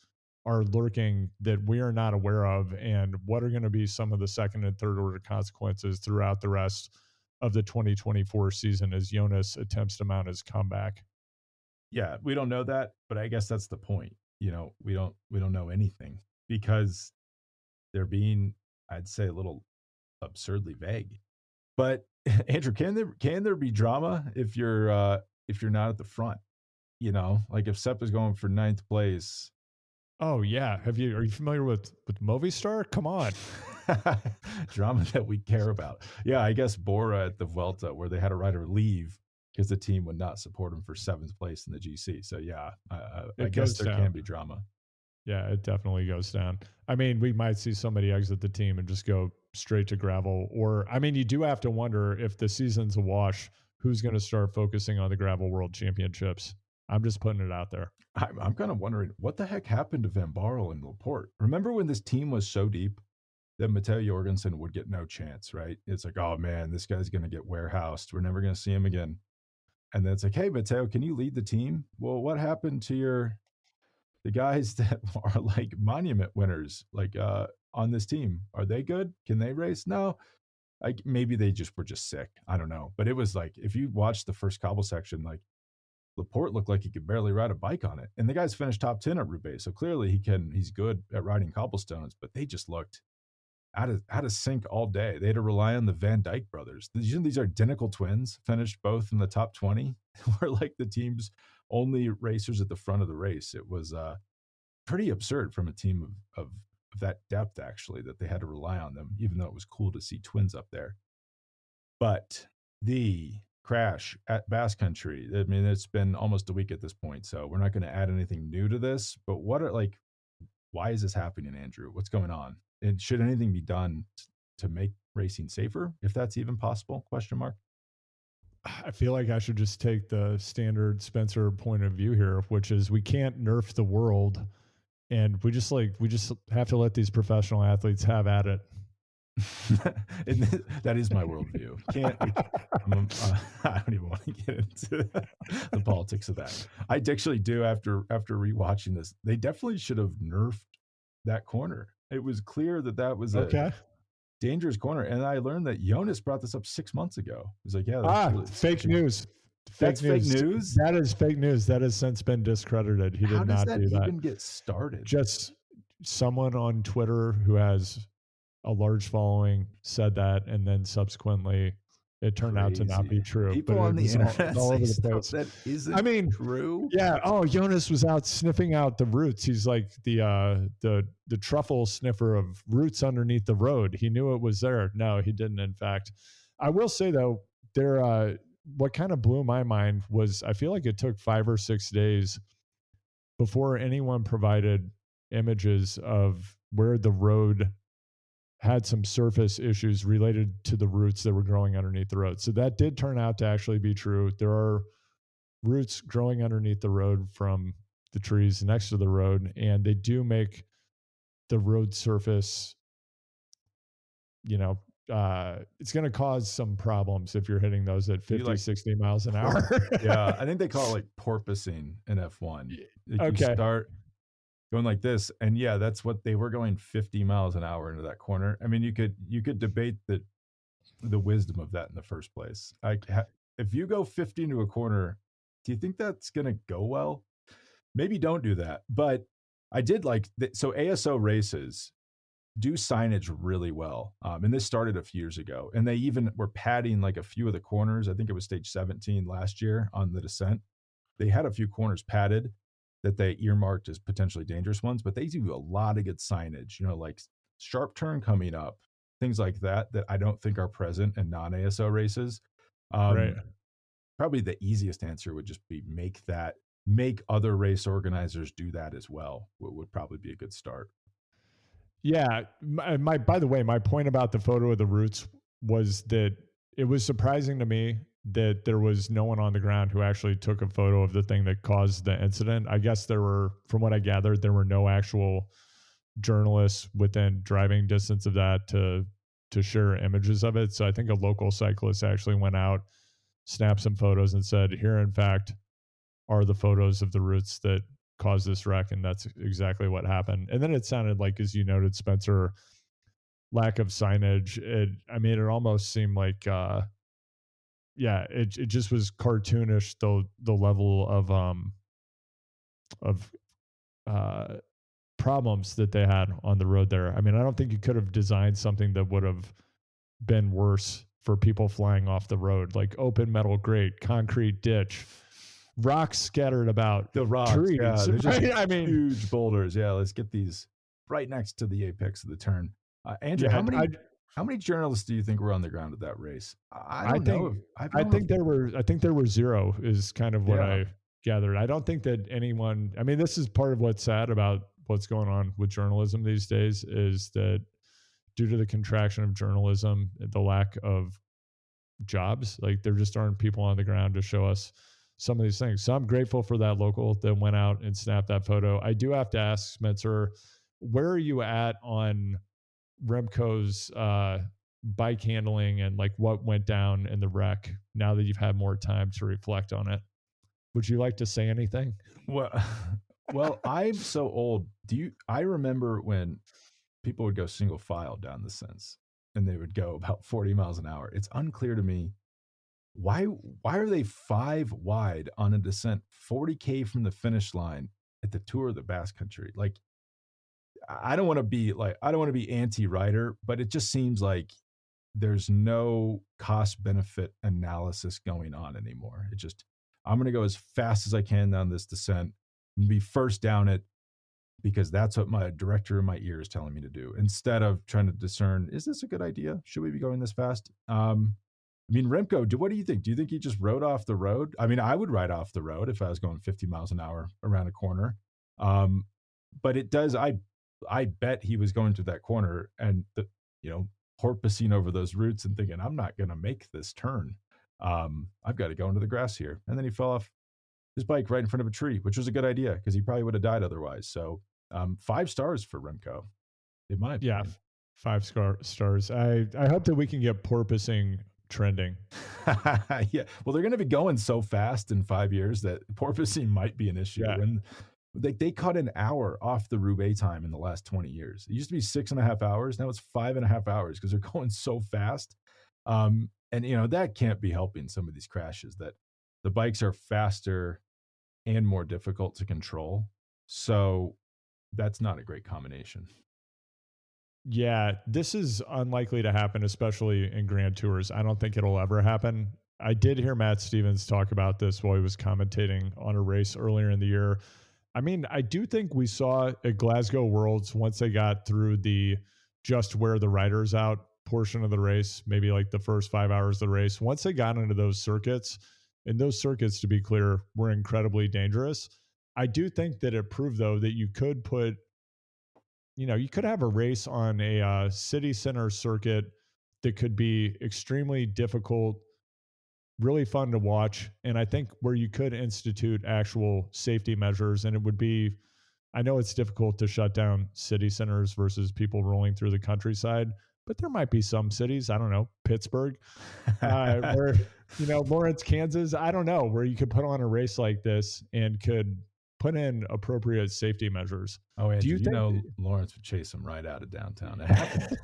Speaker 2: are lurking that we are not aware of, and what are going to be some of the second and third order consequences throughout the rest of the 2024 season as Jonas attempts to mount his comeback.
Speaker 1: Yeah, we don't know that, but I guess that's the point. We don't know anything because they're being, I'd say, a little absurdly vague. But Andrew, can there be drama if you're not at the front? Like if Sepp is going for 9th place.
Speaker 2: Oh yeah, are you familiar with Movistar? Come on.
Speaker 1: Drama that we care about. Yeah, I guess Bora at the Vuelta, where they had a rider leave because the team would not support him for 7th place in the GC. So yeah, I guess there can be drama.
Speaker 2: Yeah, it definitely goes down. I mean, we might see somebody exit the team and just go straight to gravel. Or, I mean, you do have to wonder if the season's a wash, who's going to start focusing on the gravel world championships. I'm just putting it out there.
Speaker 1: I'm kind of wondering what the heck happened to Van Barle and Laporte. Remember when this team was so deep that Mathieu Jorgensen would get no chance, right? It's like, oh man, this guy's going to get warehoused. We're never going to see him again. And then it's like, hey, Mathieu, can you lead the team? Well, what happened to the guys that are like monument winners, like on this team? Are they good? Can they race? No. Maybe they were just sick. I don't know. But it was like, if you watch the first cobble section, like Laporte looked like he could barely ride a bike on it. And the guy's finished top 10 at Roubaix. So clearly he's good at riding cobblestones, but they just looked out of sync all day. They had to rely on the Van Dyke brothers. These are identical twins, finished both in the top 20. Were like the team's only racers at the front of the race. It was pretty absurd from a team of that depth, actually, that they had to rely on them, even though it was cool to see twins up there. But the crash at Basque Country, I mean, it's been almost a week at this point, so we're not going to add anything new to this. But why is this happening, Andrew? What's going on? And should anything be done to make racing safer, if that's even possible? Question mark.
Speaker 2: I feel like I should just take the standard Spencer point of view here, which is we can't nerf the world, and we just have to let these professional athletes have at it.
Speaker 1: That is my worldview. I don't even want to get into the politics of that. I actually do after rewatching this. They definitely should have nerfed that corner. It was clear that was a dangerous corner, and I learned that Jonas brought this up 6 months ago. He's like, "Yeah,
Speaker 2: fake news.
Speaker 1: That's fake news.
Speaker 2: That is fake news. That has since been discredited. He did not do that. How does that
Speaker 1: even get started?
Speaker 2: Just someone on Twitter who has a large following said that, and then subsequently it turned out to not be true.
Speaker 1: People on the internet all over the place. That isn't true.
Speaker 2: Yeah. Oh, Jonas was out sniffing out the roots. He's like the truffle sniffer of roots underneath the road. He knew it was there. No, he didn't. In fact, I will say though, what kind of blew my mind was I feel like it took 5 or 6 days before anyone provided images of where the road had some surface issues related to the roots that were growing underneath the road. So that did turn out to actually be true. There are roots growing underneath the road from the trees next to the road, and they do make the road surface, it's going to cause some problems if you're hitting those at 50, 60 miles an hour.
Speaker 1: Yeah, I think they call it porpoising in F1. You start going like this, and yeah, that's what they were going 50 miles an hour into that corner. I mean, you could debate the wisdom of that in the first place. If you go 50 into a corner, do you think that's going to go well? Maybe don't do that. But I did so ASO races do signage really well. And this started a few years ago, and they even were padding like a few of the corners. I think it was stage 17 last year on the descent. They had a few corners padded that they earmarked as potentially dangerous ones, but they do a lot of good signage, like sharp turn coming up, things like that I don't think are present in non-ASO races.
Speaker 2: Right.
Speaker 1: Probably the easiest answer would just be make other race organizers do that as well. Would probably be a good start.
Speaker 2: Yeah. By the way, my point about the photo of the roots was that it was surprising to me that there was no one on the ground who actually took a photo of the thing that caused the incident. I guess from what I gathered, there were no actual journalists within driving distance of that to share images of it. So I think a local cyclist actually went out, snapped some photos, and said, here, in fact, are the photos of the roots that caused this wreck. And that's exactly what happened. And then it sounded like, as you noted, Spencer, lack of signage. It almost seemed like, it just was cartoonish, the level of problems that they had on the road there. I mean, I don't think you could have designed something that would have been worse for people flying off the road, like open metal grate, concrete ditch, rocks scattered about.
Speaker 1: The rocks,
Speaker 2: trees.
Speaker 1: Yeah, they're just huge boulders. Yeah, let's get these right next to the apex of the turn. Andrew, how many journalists do you think were on the ground at that race? I think
Speaker 2: there were 0 is kind of what I gathered. I don't think that anyone, this is part of what's sad about what's going on with journalism these days, is that due to the contraction of journalism, the lack of jobs, like there just aren't people on the ground to show us some of these things. So I'm grateful for that local that went out and snapped that photo. I do have to ask, Spencer, where are you at on Remco's bike handling and like what went down in the wreck now that you've had more time to reflect on it? Would you like to say anything?
Speaker 1: Well, I'm so old. I remember when people would go single file down the Sens and they would go about 40 miles an hour. It's unclear to me why are they 5 wide on a descent 40K from the finish line at the Tour of the Basque Country? Like, I don't want to be like, I don't want to be anti-rider, but it just seems like there's no cost benefit analysis going on anymore. It just, I'm going to go as fast as I can down this descent and be first down it because that's what my director in my ear is telling me to do, instead of trying to discern, is this a good idea? Should we be going this fast? I mean, Remco, what do you think? Do you think he just rode off the road? I mean, I would ride off the road if I was going 50 miles an hour around a corner. Um, but it does, I bet he was going to that corner and you know, porpoising over those roots and thinking, I'm not going to make this turn. I've got to go into the grass here. And then he fell off his bike right in front of a tree, which was a good idea because he probably would have died otherwise. So 5 stars for Remco, in my opinion.
Speaker 2: Yeah, 5 stars. I hope that we can get porpoising trending.
Speaker 1: Yeah. Well, they're going to be going so fast in 5 years that porpoising might be an issue.
Speaker 2: Yeah.
Speaker 1: When they cut an hour off the Roubaix time in the last 20 years. It used to be 6.5 hours. Now it's 5.5 hours because they're going so fast. And, you know, that can't be helping some of these crashes, that the bikes are faster and more difficult to control. So that's not a great combination.
Speaker 2: Yeah, this is unlikely to happen, especially in Grand Tours. I don't think it'll ever happen. I did hear Matt Stevens talk about this while he was commentating on a race earlier in the year. I mean, I do think we saw at Glasgow Worlds, once they got through the just wear the riders out portion of the race, maybe like the first 5 hours of the race, once they got into those circuits, and those circuits, to be clear, were incredibly dangerous. I do think that it proved, though, that you could put, you know, you could have a race on a city center circuit that could be extremely difficult, really fun to watch. And I think where you could institute actual safety measures, and it would be, I know it's difficult to shut down city centers versus people rolling through the countryside, but there might be some cities, I don't know, Pittsburgh, where, you know, Lawrence, Kansas, I don't know, where you could put on a race like this and could put in appropriate safety measures.
Speaker 1: Oh, Andrew, you know, Lawrence would chase him right out of downtown. It happened.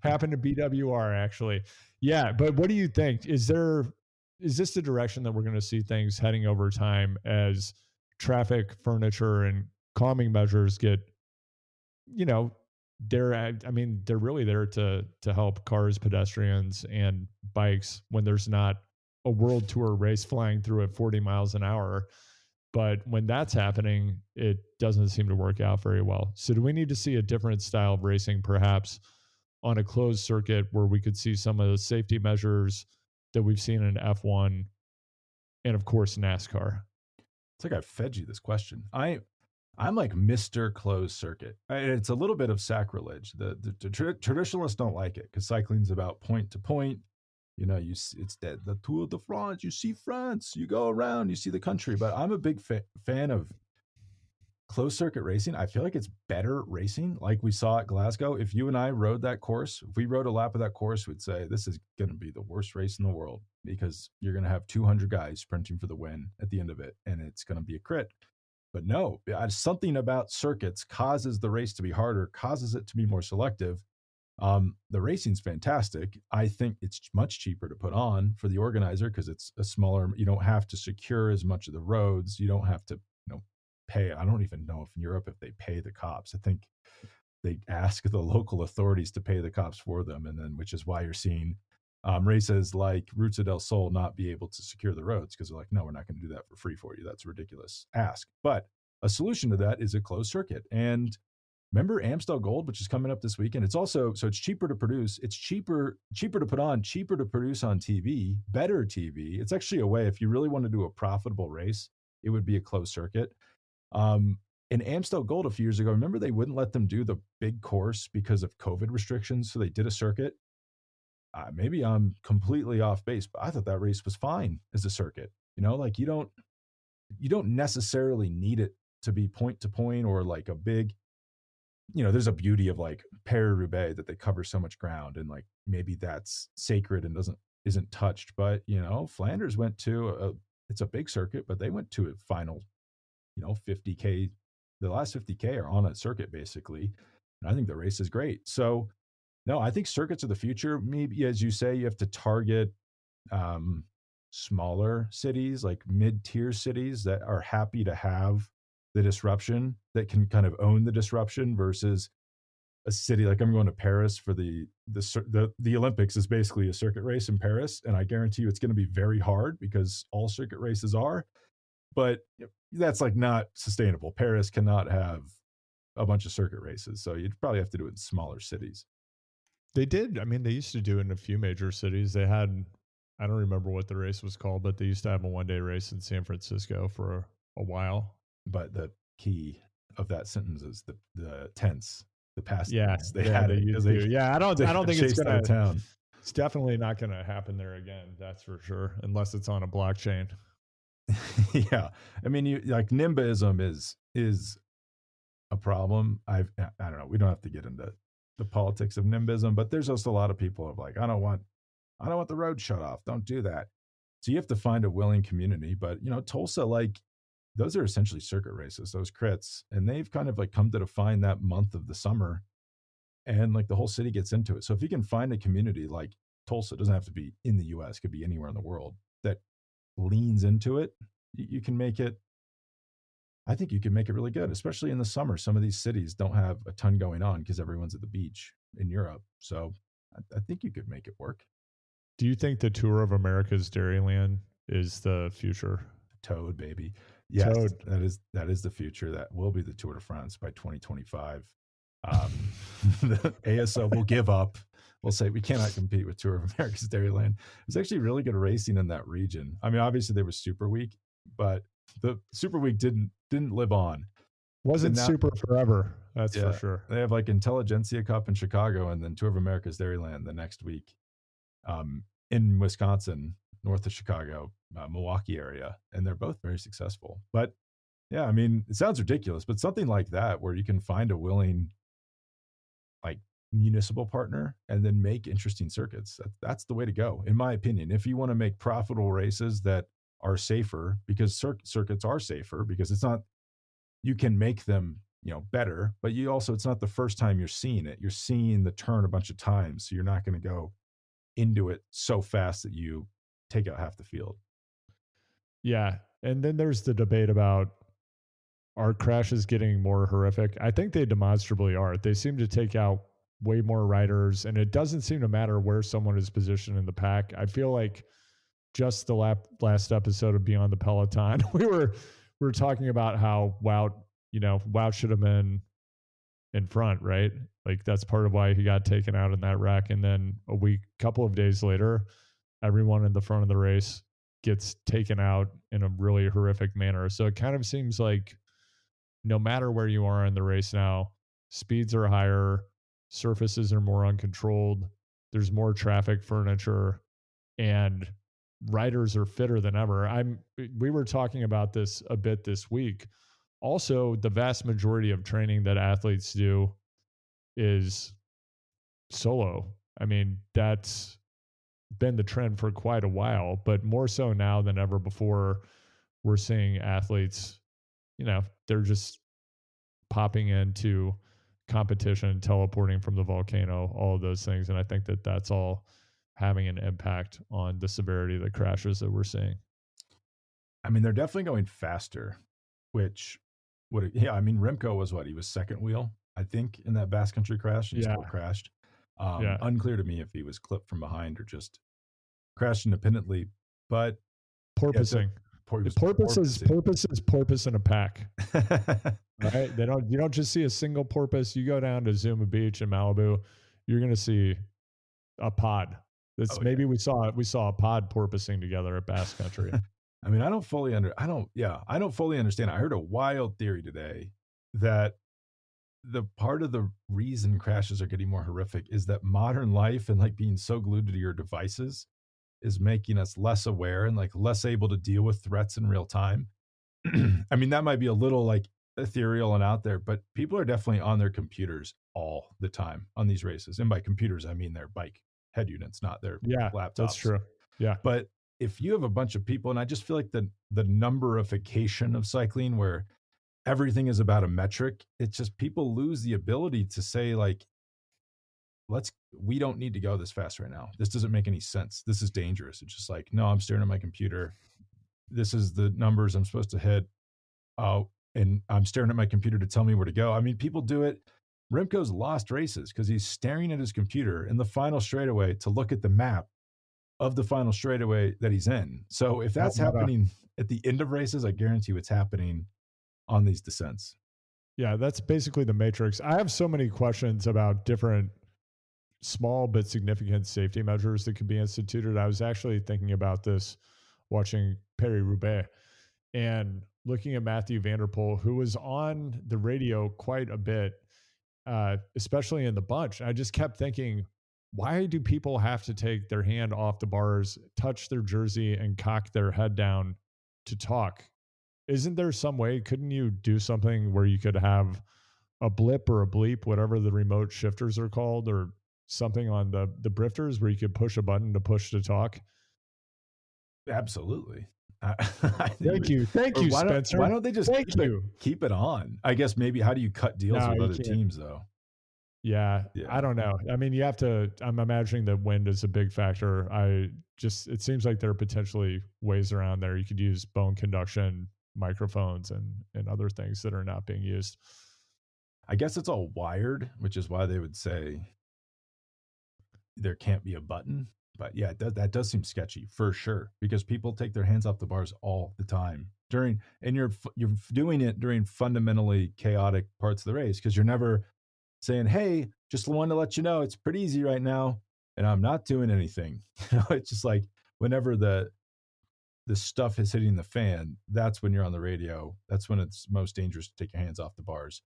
Speaker 2: Happened to BWR, actually. Yeah, but what do you think? Is this the direction that we're going to see things heading over time as traffic, furniture, and calming measures get, you know, they're really there to help cars, pedestrians, and bikes when there's not a world tour race flying through at 40 miles an hour. But when that's happening, it doesn't seem to work out very well. So do we need to see a different style of racing, perhaps on a closed circuit, where we could see some of the safety measures that we've seen in F1 and, of course, NASCAR?
Speaker 1: It's like I fed you this question. I'm like Mr. Closed Circuit. It's a little bit of sacrilege. The traditionalists don't like it because cycling's about point to point. You know, it's the Tour de France. You see France. You go around. You see the country. But I'm a big fan of closed circuit racing. I feel like it's better racing, like we saw at Glasgow. If you and I rode that course, if we rode a lap of that course, we'd say this is going to be the worst race in the world because you're going to have 200 guys sprinting for the win at the end of it, and it's going to be a crit. But no, something about circuits causes the race to be harder, causes it to be more selective. The racing's fantastic. I think it's much cheaper to put on for the organizer because it's a smaller, you don't have to secure as much of the roads. You don't have to, pay. I don't even know if in Europe, if they pay the cops. I think they ask the local authorities to pay the cops for them. And then, which is why you're seeing races like Ruta del Sol not be able to secure the roads because they're like, no, we're not going to do that for free for you. That's a ridiculous ask. But a solution to that is a closed circuit. And remember Amstel Gold, which is coming up this weekend. It's also, so it's cheaper to produce. It's cheaper to put on, cheaper to produce on TV, better TV. It's actually a way, if you really want to do a profitable race, it would be a closed circuit. In Amstel Gold a few years ago, remember they wouldn't let them do the big course because of COVID restrictions. So they did a circuit. Maybe I'm completely off base, but I thought that race was fine as a circuit. Like you don't necessarily need it to be point to point or like a big, there's a beauty of like Paris-Roubaix that they cover so much ground and like maybe that's sacred and isn't touched. But Flanders went to it's a big circuit, but they went to a final 50K, the last 50K are on a circuit basically. And I think the race is great. So no, I think circuits are the future. Maybe, as you say, you have to target smaller cities, like mid-tier cities that are happy to have the disruption, that can kind of own the disruption, versus a city like, I'm going to Paris for the Olympics is basically a circuit race in Paris, and I guarantee you it's going to be very hard because all circuit races are, but that's like not sustainable. Paris cannot have a bunch of circuit races, so you'd probably have to do it in smaller cities.
Speaker 2: They did. I mean, they used to do it in a few major cities. They had, I don't remember what the race was called, but they used to have a one-day race in San Francisco for a while.
Speaker 1: But the key of that sentence is the tense, the past tense.
Speaker 2: They had it. I don't think it's gonna.
Speaker 1: Town.
Speaker 2: It's definitely not going to happen there again. That's for sure, unless it's on a blockchain.
Speaker 1: Yeah, I mean, you like NIMBYism is a problem. I don't know. We don't have to get into the politics of NIMBYism, but there's just a lot of people of like, I don't want the road shut off. Don't do that. So you have to find a willing community. But Tulsa, like, those are essentially circuit races, those crits, and they've kind of like come to define that month of the summer, and like the whole city gets into it. So if you can find a community like Tulsa, it doesn't have to be in the US, it could be anywhere in the world, that leans into it, you can make it. I think you can make it really good, especially in the summer. Some of these cities don't have a ton going on because everyone's at the beach in Europe. So I think you could make it work.
Speaker 2: Do you think the Tour of America's Dairyland is the future?
Speaker 1: Toad, baby. Yes, Toad. That is the future. That will be the Tour de France by 2025. The ASO will give up. We'll say we cannot compete with Tour of America's Dairyland. It's actually really good racing in that region. I mean, obviously there was Super Week, but the Super Week didn't live on.
Speaker 2: Wasn't super forever. That's for sure.
Speaker 1: They have like Intelligentsia Cup in Chicago, and then Tour of America's Dairyland the next week, in Wisconsin, north of Chicago, Milwaukee area, and they're both very successful. But yeah, I mean, it sounds ridiculous, but something like that where you can find a willing, like, municipal partner and then make interesting circuits. That's the way to go, in my opinion. If you want to make profitable races that are safer, because circuits are safer, because it's not, you can make them, better, but you also, it's not the first time you're seeing it. You're seeing the turn a bunch of times. So you're not going to go into it so fast that you take out half the field.
Speaker 2: Yeah. And then there's the debate about, are crashes getting more horrific? I think they demonstrably are. They seem to take out way more riders, and it doesn't seem to matter where someone is positioned in the pack. I feel like just the last episode of Beyond the Peloton, we were talking about how Wout should have been in front, right? Like, that's part of why he got taken out in that wreck. And then couple of days later, everyone in the front of the race gets taken out in a really horrific manner. So it kind of seems like no matter where you are in the race now, speeds are higher, surfaces are more uncontrolled, there's more traffic furniture, and riders are fitter than ever. We were talking about this a bit this week. Also, the vast majority of training that athletes do is solo. I mean, that's been the trend for quite a while, but more so now than ever before. We're seeing athletes, they're just popping into competition, teleporting from the volcano, all of those things. And I think that that's all having an impact on the severity of the crashes that we're seeing.
Speaker 1: I mean, they're definitely going faster, which Remco was he was second wheel, I think, in that Basque Country crash. He still crashed. Unclear to me if he was clipped from behind or just crashed independently, but
Speaker 2: porpoising. Porpoise is porpoise in a pack. Right? You don't just see a single porpoise. You go down to Zuma Beach in Malibu, you're going to see a pod. We saw a pod porpoising together at Basque Country.
Speaker 1: I mean, I don't fully understand. I heard a wild theory today that the part of the reason crashes are getting more horrific is that modern life and like being so glued to your devices is making us less aware and like less able to deal with threats in real time. I mean, that might be a little like ethereal and out there, but people are definitely on their computers all the time on these races. And by computers, I mean their bike head units, not their laptops.
Speaker 2: That's true. Yeah.
Speaker 1: But if you have a bunch of people, and I just feel like the numberification of cycling where everything is about a metric, it's just people lose the ability to say like, we don't need to go this fast right now. This doesn't make any sense. This is dangerous. It's just like, no, I'm staring at my computer. This is the numbers I'm supposed to hit. Oh, and I'm staring at my computer to tell me where to go. I mean, people do it. Remco's lost races because he's staring at his computer in the final straightaway to look at the map of the final straightaway that he's in. So if that's happening at the end of races, I guarantee you it's happening on these descents.
Speaker 2: Yeah, that's basically the matrix. I have so many questions about different small but significant safety measures that could be instituted. I was actually thinking about this watching Paris-Roubaix and looking at Mathieu van der Poel, who was on the radio quite a bit, especially in the bunch. I just kept thinking, why do people have to take their hand off the bars, touch their jersey, and cock their head down to talk? Isn't there some way? Couldn't you do something where you could have a blip or a bleep, whatever the remote shifters are called, or something on the brifters where you could push a button to push to talk?
Speaker 1: Absolutely.
Speaker 2: Thank you, Spencer.
Speaker 1: Why don't they just keep it on? I guess maybe how do you cut deals with other teams though?
Speaker 2: Yeah, I don't know. I mean, you have to. I'm imagining that wind is a big factor. It seems like there are potentially ways around there. You could use bone conduction microphones and other things that are not being used.
Speaker 1: I guess it's all wired, which is why they would say there can't be a button. But yeah, that does seem sketchy for sure, because people take their hands off the bars all the time and you're doing it during fundamentally chaotic parts of the race, because you're never saying, hey, just wanted to let you know it's pretty easy right now and I'm not doing anything. It's just like whenever the stuff is hitting the fan, that's when you're on the radio. That's when it's most dangerous to take your hands off the bars.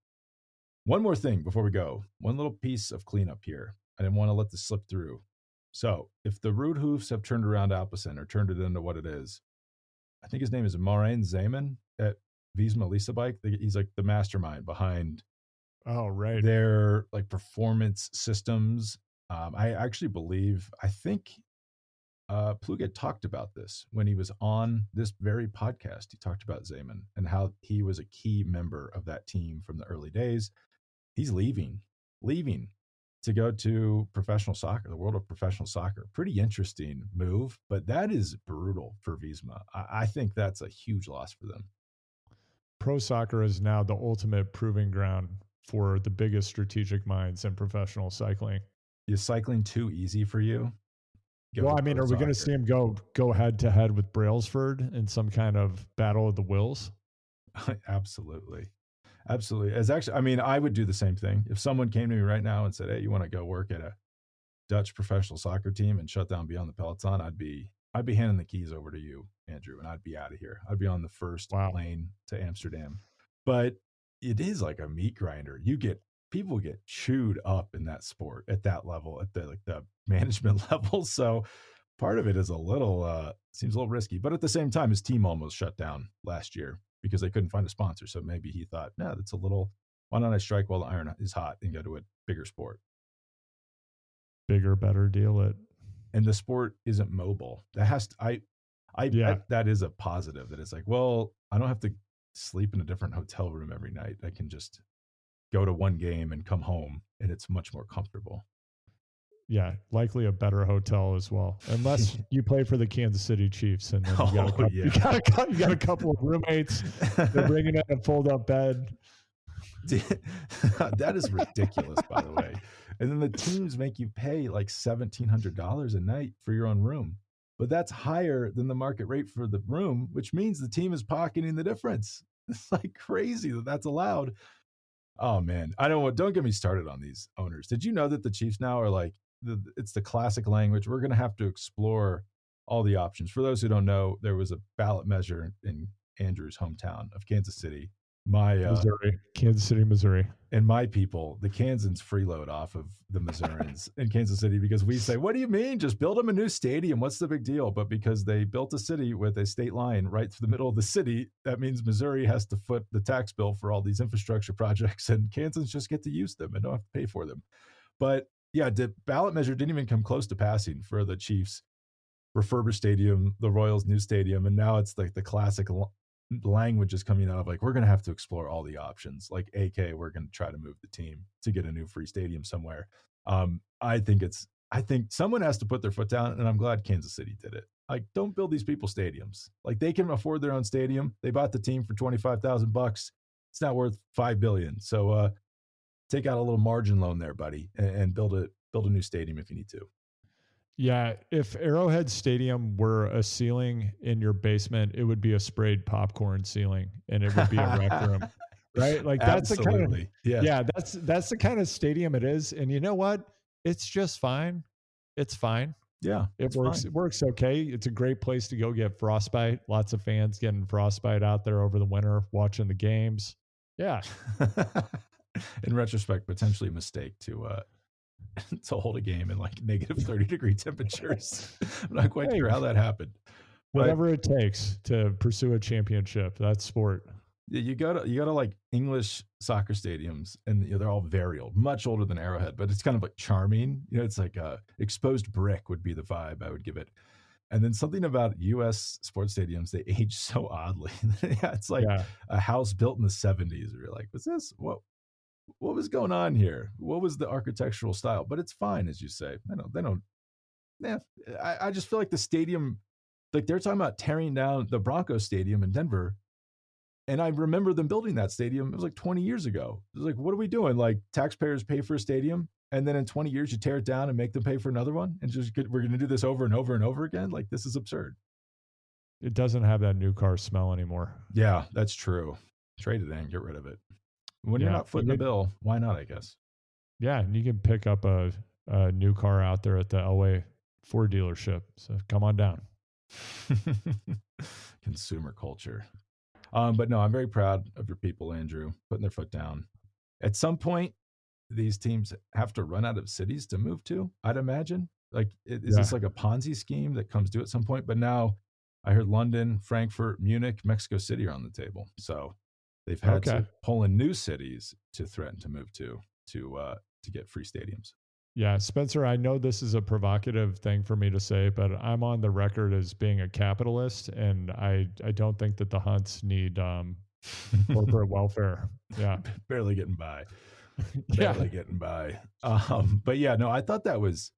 Speaker 1: One more thing before we go, one little piece of cleanup here. I didn't want to let this slip through. So if the Rude Hoofs have turned around Alpecin or turned it into what it is, I think his name is Maureen Zeman at Visma Lisa Bike. He's like the mastermind behind their like performance systems. I actually think Pluget talked about this when he was on this very podcast. He talked about Zeman and how he was a key member of that team from the early days. He's leaving to go to professional soccer, the world of professional soccer. Pretty interesting move, but that is brutal for Visma. I think that's a huge loss for them.
Speaker 2: Pro soccer is now the ultimate proving ground for the biggest strategic minds in professional cycling.
Speaker 1: Is cycling too easy for you?
Speaker 2: Well, I mean, are we going to see him go head to head with Brailsford in some kind of battle of the wills?
Speaker 1: Absolutely. As actually, I mean, I would do the same thing. If someone came to me right now and said, hey, you want to go work at a Dutch professional soccer team and shut down Beyond the Peloton, I'd be handing the keys over to you, Andrew, and I'd be out of here. I'd be on the first plane to Amsterdam. But it is like a meat grinder. People get chewed up in that sport at that level, at the management level. So part of it is seems a little risky. But at the same time, his team almost shut down last year because they couldn't find a sponsor. So maybe he thought, no, that's why don't I strike while the iron is hot and go to a bigger sport?
Speaker 2: Bigger, better, deal it.
Speaker 1: And the sport isn't mobile. That is a positive, that it's like, well, I don't have to sleep in a different hotel room every night. I can just go to one game and come home, and it's much more comfortable.
Speaker 2: Yeah, likely a better hotel as well, unless you play for the Kansas City Chiefs, and then you got a couple of roommates. They're bringing in a fold-up bed.
Speaker 1: That is ridiculous, by the way. And then the teams make you pay like $1,700 a night for your own room, but that's higher than the market rate for the room, which means the team is pocketing the difference. It's like crazy that that's allowed. Oh man, don't get me started on these owners. Did you know that the Chiefs now are like, it's the classic language? We're going to have to explore all the options. For those who don't know, there was a ballot measure in Andrew's hometown of Kansas City,
Speaker 2: Kansas City, Missouri.
Speaker 1: And my people, the Kansans freeload off of the Missourians in Kansas City, because we say, what do you mean? Just build them a new stadium. What's the big deal? But because they built a city with a state line right through the middle of the city, that means Missouri has to foot the tax bill for all these infrastructure projects, and Kansans just get to use them and don't have to pay for them. But yeah, the ballot measure didn't even come close to passing for the Chiefs refurbished stadium, the Royals' new stadium. And now it's like the classic language is coming out of like, we're going to have to explore all the options. Like, AK, we're going to try to move the team to get a new free stadium somewhere. I think someone has to put their foot down, and I'm glad Kansas City did it. Like, don't build these people stadiums. Like, they can afford their own stadium. They bought the team for $25,000. It's not worth $5 billion. So take out a little margin loan there, buddy, and build a new stadium if you need to.
Speaker 2: Yeah, if Arrowhead Stadium were a ceiling in your basement, it would be a sprayed popcorn ceiling, and it would be a rec room, right? Like that's
Speaker 1: Absolutely.
Speaker 2: that's the kind of stadium it is. And you know what? It's just fine. It's fine.
Speaker 1: Yeah,
Speaker 2: it works. Fine. It works okay. It's a great place to go get frostbite. Lots of fans getting frostbite out there over the winter, watching the games. Yeah.
Speaker 1: In retrospect, potentially a mistake to hold a game in like negative 30-degree temperatures. I'm not quite sure how that happened.
Speaker 2: Whatever it takes to pursue a championship, that's sport.
Speaker 1: You go to like English soccer stadiums, and they're all very old, much older than Arrowhead, but it's kind of like charming. It's like exposed brick would be the vibe I would give it. And then something about U.S. sports stadiums, they age so oddly. It's like a house built in the 70s. Where you're like, what's this? What was going on here? What was the architectural style? But it's fine, as you say. They don't. Yeah, I just feel like the stadium, like they're talking about tearing down the Broncos Stadium in Denver. And I remember them building that stadium. It was like 20 years ago. It was like, what are we doing? Like taxpayers pay for a stadium, and then in 20 years you tear it down and make them pay for another one, and we're going to do this over and over and over again. Like, this is absurd.
Speaker 2: It doesn't have that new car smell anymore.
Speaker 1: Yeah, that's true. Trade it in, get rid of it. When you're not footing the bill, why not? I guess.
Speaker 2: Yeah, and you can pick up a new car out there at the Elway Ford dealership. So come on down.
Speaker 1: Consumer culture. But no, I'm very proud of your people, Andrew, putting their foot down. At some point, these teams have to run out of cities to move to, I'd imagine. Like, is this like a Ponzi scheme that comes due at some point? But now I heard London, Frankfurt, Munich, Mexico City are on the table. So they've had to pull in new cities to threaten to move to get free stadiums.
Speaker 2: Yeah, Spencer, I know this is a provocative thing for me to say, but I'm on the record as being a capitalist, and I don't think that the Hunts need corporate welfare. Yeah.
Speaker 1: Barely getting by. Getting by. But yeah, no, I thought that was,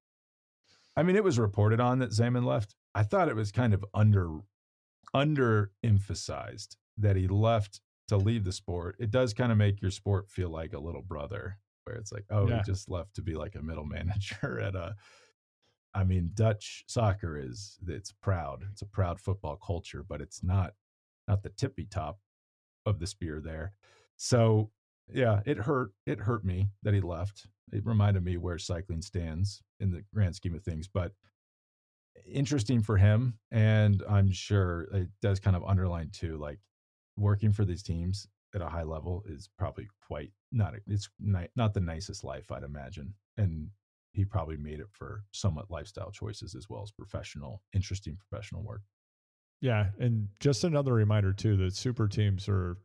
Speaker 1: it was reported on that Zeman left. I thought it was kind of under emphasized that he left to leave the sport. It does kind of make your sport feel like a little brother, where it's like, he just left to be like a middle manager at Dutch soccer it's proud. It's a proud football culture, but it's not the tippy top of the spear there. So yeah, it hurt me that he left. It reminded me where cycling stands in the grand scheme of things, but interesting for him. And I'm sure it does kind of underline too, like working for these teams at a high level is probably not the nicest life, I'd imagine. And he probably made it for somewhat lifestyle choices as well as interesting professional work.
Speaker 2: Yeah. And just another reminder too, that super teams are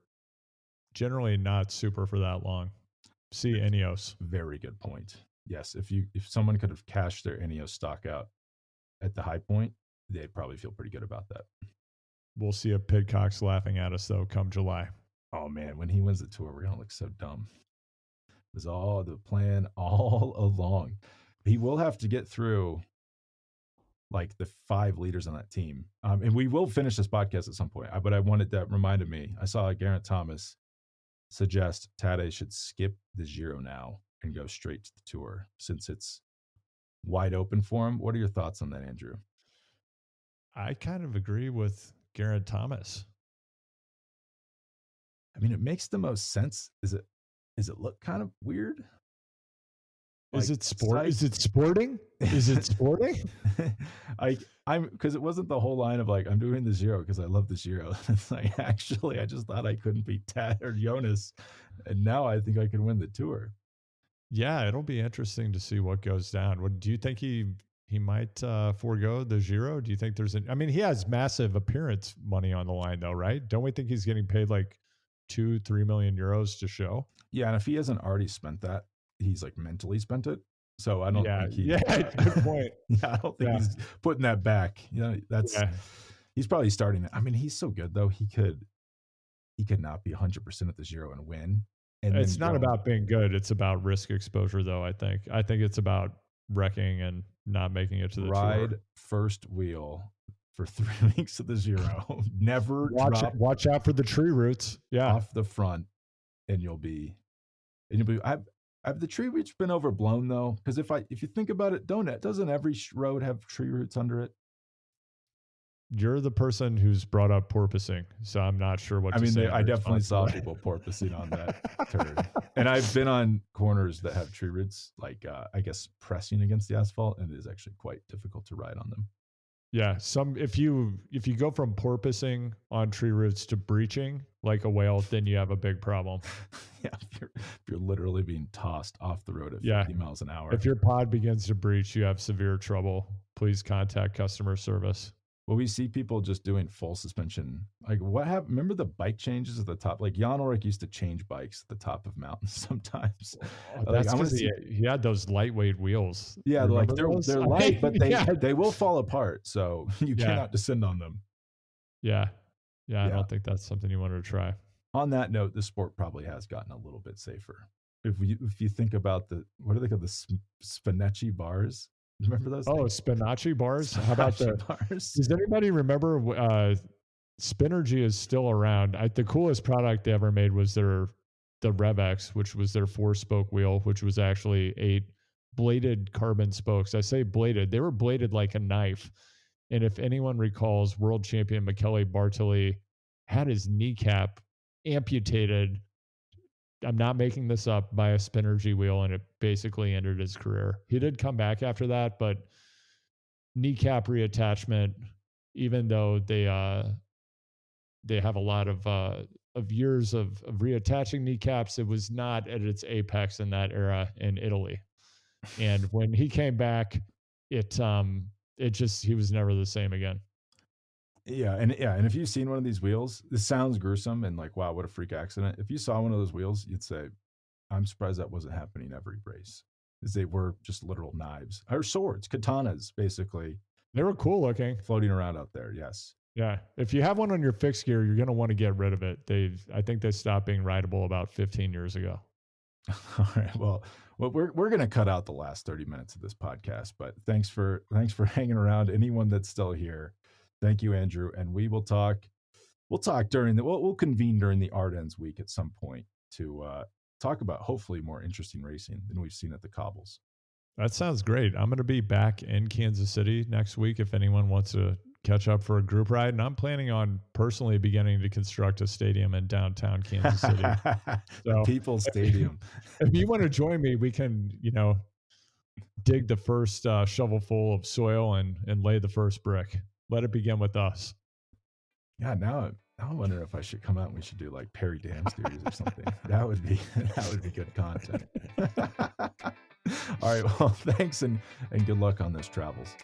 Speaker 2: generally not super for that long. See Ineos.
Speaker 1: Very good point. Yes. If someone could have cashed their Ineos stock out at the high point, they'd probably feel pretty good about that.
Speaker 2: We'll see if Pidcock's laughing at us though come July.
Speaker 1: Oh man, when he wins the Tour, we're gonna look so dumb. It was all the plan all along. He will have to get through like the 5 leaders on that team, and we will finish this podcast at some point. But that reminded me. I saw Geraint Thomas suggest Tadej should skip the Giro now and go straight to the Tour since it's wide open for him. What are your thoughts on that, Andrew?
Speaker 2: I kind of agree with Geraint Thomas.
Speaker 1: It makes the most sense. Does it look kind of weird?
Speaker 2: Is it sport? Is it sporting? Is it sporting?
Speaker 1: Because it wasn't the whole line of like, I'm doing the Giro because I love the Giro. It's like, actually, I just thought I couldn't beat Tad or Jonas, and now I think I can win the Tour.
Speaker 2: Yeah, it'll be interesting to see what goes down. Do you think he might forego the Giro? Do you think he has massive appearance money on the line though, right? Don't we think he's getting paid like 2-3 million euros to show? Yeah,
Speaker 1: and if he hasn't already spent that, he's like mentally spent it. So I don't think he.
Speaker 2: Yeah, good point.
Speaker 1: Yeah, I don't think he's putting that back. He's probably starting it. He's so good though. He could not be 100% at the Giro and win. And
Speaker 2: it's not about being good. It's about risk exposure though. I think it's about wrecking and not making it to the
Speaker 1: Tour.
Speaker 2: First
Speaker 1: wheel for 3 weeks of the Giro. Never
Speaker 2: watch out for the tree roots. Yeah,
Speaker 1: off the front. and you'll be. Have the tree roots been overblown though? Because if you think about it, doesn't every road have tree roots under it?
Speaker 2: You're the person who's brought up porpoising, so I'm not sure what to say.
Speaker 1: I definitely saw people porpoising on that turd. And I've been on corners that have tree roots, like I guess pressing against the asphalt, and it is actually quite difficult to ride on them.
Speaker 2: Yeah, if you go from porpoising on tree roots to breaching like a whale, then you have a big problem.
Speaker 1: Yeah, if you're literally being tossed off the road at 50 miles an hour.
Speaker 2: If your pod begins to breach, you have severe trouble. Please contact customer service.
Speaker 1: Well, we see people just doing full suspension. Like what happened? Remember the bike changes at the top? Like Jan Ulrich used to change bikes at the top of mountains sometimes.
Speaker 2: That's because he had those lightweight wheels.
Speaker 1: Yeah, like they're light, but they will fall apart. So you cannot descend on them.
Speaker 2: Yeah. I don't think that's something you wanted to try.
Speaker 1: On that note, the sport probably has gotten a little bit safer. If you think about what do they call the Spinacci bars? Remember those?
Speaker 2: Oh, Spinacci bars. How about the bars? Does anybody remember? Spinergy is still around. The coolest product they ever made was the RevX, which was their 4-spoke wheel, which was actually 8 bladed carbon spokes. I say bladed; they were bladed like a knife. And if anyone recalls, world champion Michele Bartoli had his kneecap amputated. I'm not making this up, by a Spinergy wheel, and it basically ended his career. He did come back after that, but kneecap reattachment, even though they have a lot of years of reattaching kneecaps, it was not at its apex in that era in Italy. And when he came back, he was never the same again.
Speaker 1: Yeah, and if you've seen one of these wheels, this sounds gruesome and like, wow, what a freak accident. If you saw one of those wheels, you'd say, I'm surprised that wasn't happening every race, because they were just literal knives or swords, katanas, basically.
Speaker 2: They were cool looking,
Speaker 1: floating around out there. Yes.
Speaker 2: Yeah. If you have one on your fixed gear, you're going to want to get rid of it. I think they stopped being rideable about 15 years ago.
Speaker 1: All right. Well, we're going to cut out the last 30 minutes of this podcast, but thanks for hanging around. Anyone that's still here. Thank you, Andrew. And we will talk. We'll talk we'll convene during the Ardennes week at some point to talk about hopefully more interesting racing than we've seen at the cobbles.
Speaker 2: That sounds great. I'm going to be back in Kansas City next week if anyone wants to catch up for a group ride. And I'm planning on personally beginning to construct a stadium in downtown Kansas City.
Speaker 1: So People's Stadium.
Speaker 2: If you want to join me, we can, dig the first shovelful of soil and lay the first brick. Let it begin with us.
Speaker 1: Yeah, now I'm wondering if I should come out and we should do like Perry Dam series or something. That would be good content. All right, well, thanks and good luck on those travels.